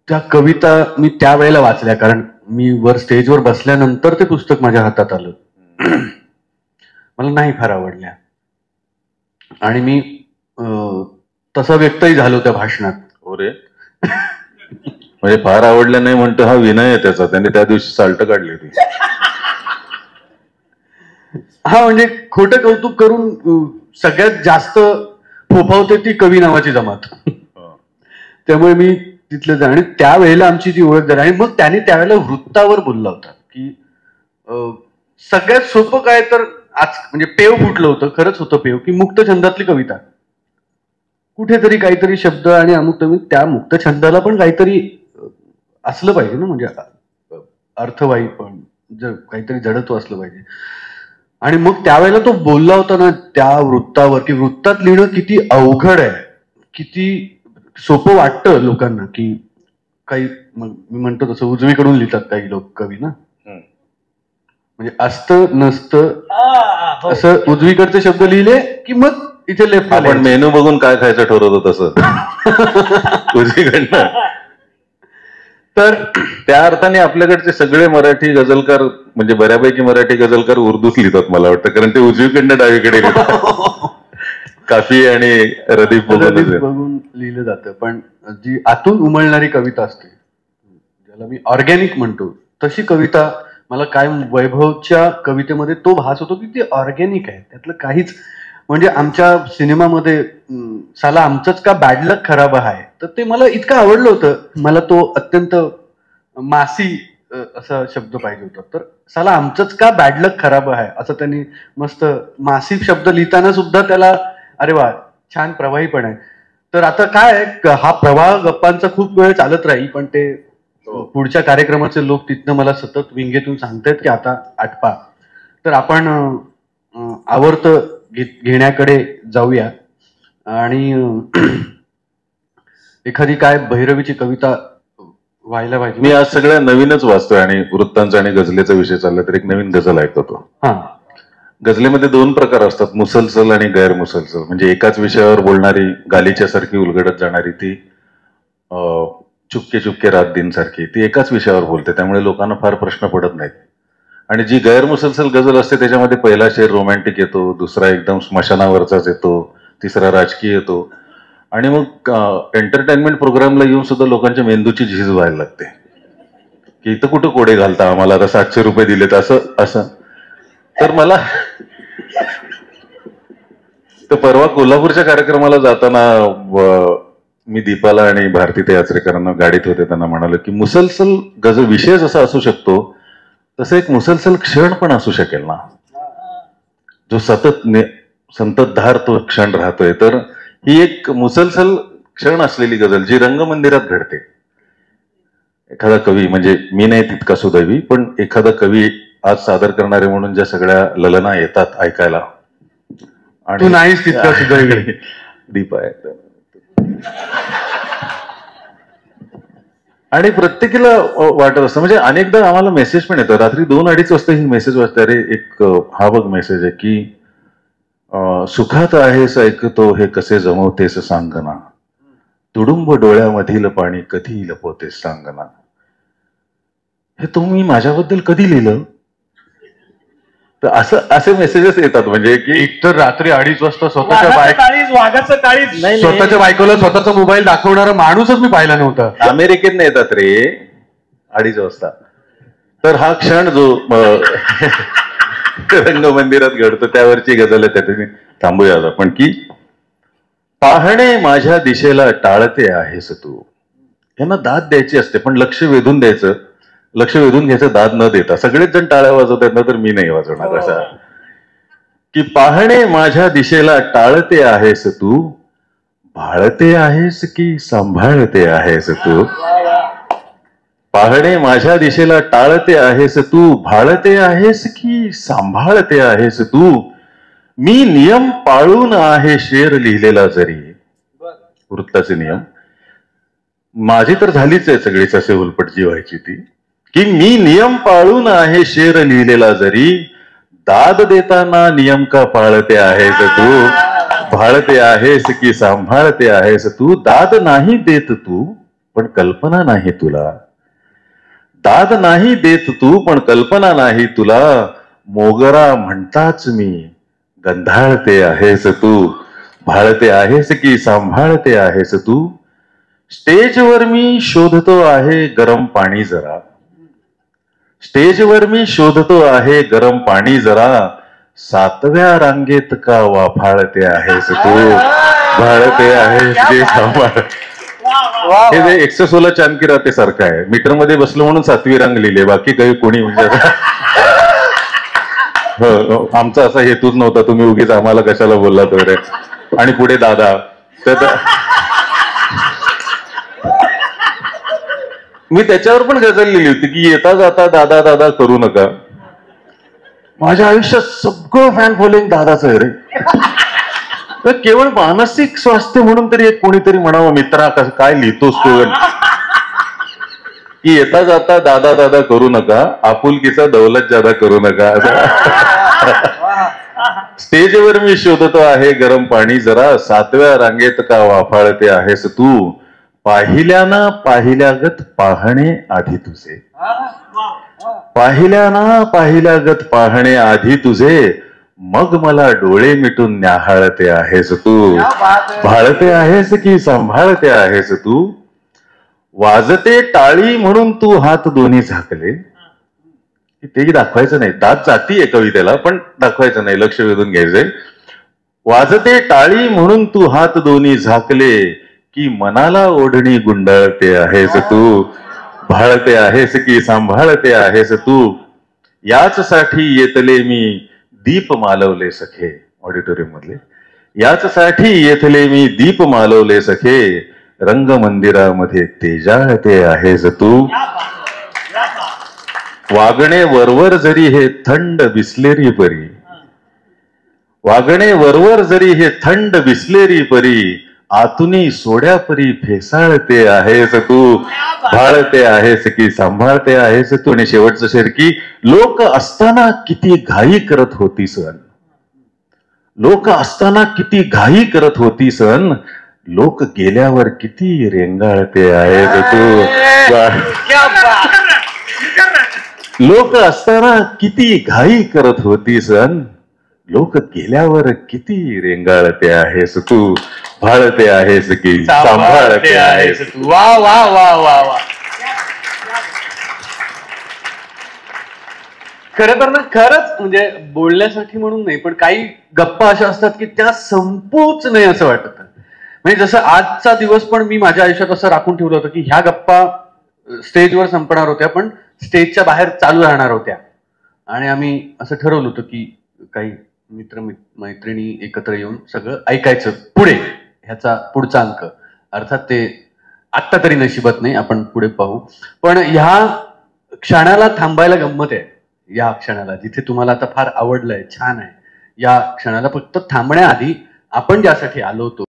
त्या कविता मी त्यावेळेला वाचल्या, कारण मी वर स्टेजवर बसल्यानंतर ते पुस्तक माझ्या हातात आलं. मला नाही फार आवडल्या आणि मी तसा व्यक्तही झालो त्या भाषणात. ओरे म्हणजे फार आवडलं नाही म्हणतो, हा विनय आहे त्याचा. त्याने त्या दिवशी साल्ट काढली होती. हा म्हणजे खोटं कौतुक करून सगळ्यात जास्त फोफावते ती कवी नावाची जमात. त्यामुळे मी तिथलं जा, आणि त्यावेळेला आमची ती ओळख झाली. आणि मग त्याने त्यावेळेला वृत्तावर बोलला होता की सगळ्यात सोपं काय तर आज, म्हणजे पेव फुटलं होतं, खरंच होतं पेव, की मुक्त छंदातली कविता. कुठेतरी काहीतरी शब्द आणि अमुक तमुक, त्या मुक्त छंदाला पण काहीतरी असलं पाहिजे ना, म्हणजे अर्थवाही पण जर काहीतरी जडत्व असलं पाहिजे. आणि मग त्यावेळेला तो बोलला होता ना त्या वृत्तावर, की वृत्तात लिहिणं किती अवघड आहे, किती सोपं वाटतं लोकांना, की काही मी म्हणतो तसं उजवीकडून लिहितात काही लोक कवी ना, म्हणजे असतं नसतं असं उजवीकडचे शब्द लिहिले की मग इथे लेफ्ट. आपण मेनू बघून काय खायचं ठरवतो तसं उजवीकडनं. तर त्या अर्थाने आपल्याकडचे सगळे मराठी गझलकार, म्हणजे बऱ्यापैकी मराठी गझलकार उर्दूच लिहितात मला वाटतं, कारण ते उजवीकडनं डावीकडे लिहितात. काफी आणि रदीफ बघून लिहिलं जातं. पण जी आतून उमलणारी कविता असते, ज्याला मी ऑर्गॅनिक म्हणतो, तशी कविता मला काय वैभवच्या कवितेमध्ये तो भास होतो की ती ऑर्गॅनिक आहे. त्यातलं काहीच, म्हणजे आमच्या सिनेमामध्ये साला आमचंच का बॅड लक खराब आहे, तर ते मला इतकं आवडलं होतं. मला तो अत्यंत मासी असा शब्द पाहिजे होता. तर साला आमचंच का बॅड लक खराब आहे असं त्यांनी मस्त मासी शब्द लिहिताना सुद्धा त्याला अरे वा छान प्रवाही पण आहे. तर आता काय हा प्रवाह गप्पांचा खूप वेळ चालत राहील, पण ते पुढच्या कार्यक्रमाचे लोक तिथनं मला सतत विंगेतून सांगतायत की आता आटपा. तर आपण आवर्त घेण्याकडे जाऊया. आणि एखादी काय भैरवीची कविता व्हायला पाहिजे. मी आज सगळ्या नवीनच वाचतोय आणि वृत्तांचा आणि गझलेचा विषय चालला तर एक नवीन गझल ऐकतो. हा, गझलेमध्ये दोन प्रकार असतात, मुसलसल आणि गैरमुसलसल. म्हणजे एकाच विषयावर बोलणारी, गालीच्या सारखी उलगडत जाणारी ती चुपके चुपके रात दिन सारखी, ती एकाच विषयावर बोलते, त्यामुळे लोकांना फार प्रश्न पडत नाहीत. आणि जी गैरमुसलसल गझल असते त्याच्यामध्ये पहिला शेर रोमॅन्टिक येतो, दुसरा एकदम स्मशानावरचाच येतो, तिसरा राजकीय येतो, आणि मग एंटरटेनमेंट प्रोग्रामला येऊन सुद्धा लोकांच्या मेंदूची झीज व्हायला लागते की इथं कुठं कोडे घालता आम्हाला, आता 700 रुपये दिलेत असं असं. तर मला तर परवा कोल्हापूरच्या कार्यक्रमाला जाताना मी दीपाला आणि भारती यात्रेकरांना गाडीत होते, त्यांना म्हणालो की मुसलसल गझल विषय जसा असू शकतो तसं एक मुसलसल क्षण पण असू शकेल ना, जो सतत संततधार तो क्षण राहतोय. तर ही एक मुसलसल क्षण असलेली गझल जी रंगमंदिरात घडते. एखादा कवी, म्हणजे मी नाही तितका सुदैवी, पण एखादा कवी आज सादर करणारे म्हणून ज्या सगळ्या ललना येतात ऐकायला, तू नाहीस तितका सुदैवी. दीपा आहे. आणि प्रत्येकीला वाटत असतं, म्हणजे अनेकदा आम्हाला मेसेज पण येतात, रात्री 2-2:30 वाजता ही मेसेज वाचते, अरे एक हा बघ मेसेज आहे की सुखात आहेस ऐकतो हे कसे जमवतेस सांगना, तुडुंब डोळ्यामधील पाणी कधी लपवतेस सांगना. हे तुम्ही माझ्याबद्दल कधी लिहिलं? तर असे मेसेजेस येतात, म्हणजे की एकतर रात्री 2:30 वाजता स्वतःच्या बायकोला स्वतःचा मोबाईल दाखवणारा माणूसच मी पाहिला नव्हता. अमेरिकेत येतात रे 2:30 वाजता. तर हा क्षण जो रंगमंदिरात घडतो त्यावरची गझल आहे, त्यातून थांबूया आपण की पाहणे माझ्या दिशेला टाळते आहेस तू. यांना दाद द्यायची असते पण लक्ष वेधून द्यायचं, लक्ष वेधून घ्यायचं दाद न देता. सगळेच जण टाळ्या वाजवतात ना, तर मी नाही वाजवणार. असा की पाहणे माझ्या दिशेला टाळते आहेस तू, भाळते आहेस की सांभाळते आहेस तू. पाहणे माझ्या दिशेला टाळते आहेस तू, भाळते आहेस की सांभाळते आहेस तू. मी नियम पाळून आहे शेर लिहिलेला जरी. वृत्ताचे नियम माझी तर झालीच आहे सगळीच, असे उलपट जी व्हायची ती, की मी नियम पाळून आहे शेर लिहिलेला जरी, दाद देताना नियम का पाळते आहेस तू, भाळते आहेस की सांभाळते आहेस तू. दाद नाही देत तू पण कल्पना नाही तुला, दाद नाही देत तू पण कल्पना नाही तुला. मोगरा म्हणताच मी गंधाळते आहेस तू, भाळते आहेस की सांभाळते आहेस तू. स्टेजवर मी शोधतो आहे गरम पाणी जरा, स्टेजवर मी शोधतो आहे गरम पाणी जरा. 7व्या रांगेत का वाफाळते आहेस तू, भाळते आहेस की सांभाळ. हे जे 116 चांदकी राहते सारखं आहे. मीटर मध्ये बसलो म्हणून 7वी रांग लिहिले, बाकी काही कोणी म्हणजे आमचा असा हेतूच नव्हता, तुम्ही उगीच आम्हाला कशाला बोललात वगैरे. आणि पुढे दादा, तर मी त्याच्यावर पण गझल लिहिली होती की येता जाता दादा दादा करू नका. माझ्या आयुष्यात सगळं फॅन फॉलोइंग दादाचं आहे रे. तर केवळ मानसिक स्वास्थ्य म्हणून तरी एक कोणीतरी म्हणावं, मित्रा काय लिहितोस तू, की येता जाता दादा दादा करू नका, आपुलकीचा दौलत जादा करू नका. स्टेजवर मी शोधतो आहे गरम पाणी जरा, 7व्या रांगेत का वाफाळते आहेस तू. पाहिल्याना पाहिल्यागत पाहणे आधी तुझे, पाहिल्याना पाहिल्यागत पाहणे आधी तुझे. मग मला डोळे मिटून न्याहाळते आहेस तू, भाळते आहेस की सांभाळते आहेस तू. वाजते टाळी म्हणून तू हात दोन्ही झाकले, तेही दाखवायचं नाही. दात जातीये कवितेला पण दाखवायचं नाही, लक्ष वेधून घ्यायचंय. वाजते टाळी म्हणून तू हात दोन्ही झाकले, की मनाला ओढणी गुंडाळते आहेस तू, भाळते आहेस की सांभाळते आहेस तू. याच साठी येतले मी दीप मालवले सखे, ऑडिटोरियम मधले, याच साठी येतले मी दीप मालवले सखे. रंगमंदिरामध्ये तेजाळते आहेस तू. वागणे वरवर जरी हे थंड बिस्लेरी परी, वागणे वरवर जरी हे थंड बिस्लेरी परी. आतुनी सोड्या परी फेसाळते आहेस तू, भाळते आहेस की सांभाळते आहेस तू. आणि शेवटचं शेर की लोक असताना किती घाई करत होतीस, लोक असताना किती घाई करत होती सन, लोक गेल्यावर किती रेंगाळते आहे तू. लोक असताना किती घाई करत होती सन, लोक गेल्यावर किती रेंगाळते आहेस तू. भाळते आहेस की सांभाळते आहेस तू. वा वा वा वा वा. खरं तर ना, खरंच म्हणजे बोलण्यासाठी म्हणून नाही, पण काही गप्पा अशा असतात की त्या संपूच नाही असं वाटत. म्हणजे जसं आजचा दिवस पण मी माझ्या आयुष्यात असं राखून ठेवलं होतं की ह्या गप्पा स्टेजवर संपणार होत्या पण स्टेजच्या बाहेर चालू राहणार होत्या. आणि आम्ही असं ठरवलं होतं की काही मित्र मैत्रिणी एकत्र येऊन सगळं ऐकायचं पुढे, ह्याचा पुढचा अंक. अर्थात ते आत्ता तरी नशिबात नाही, आपण पुढे पाहू. पण ह्या क्षणाला थांबायला गंमत आहे. या क्षणाला जिथे तुम्हाला आता फार आवडलंय, छान आहे, या क्षणाला फक्त थांबण्याआधी आपण ज्यासाठी आलो होतो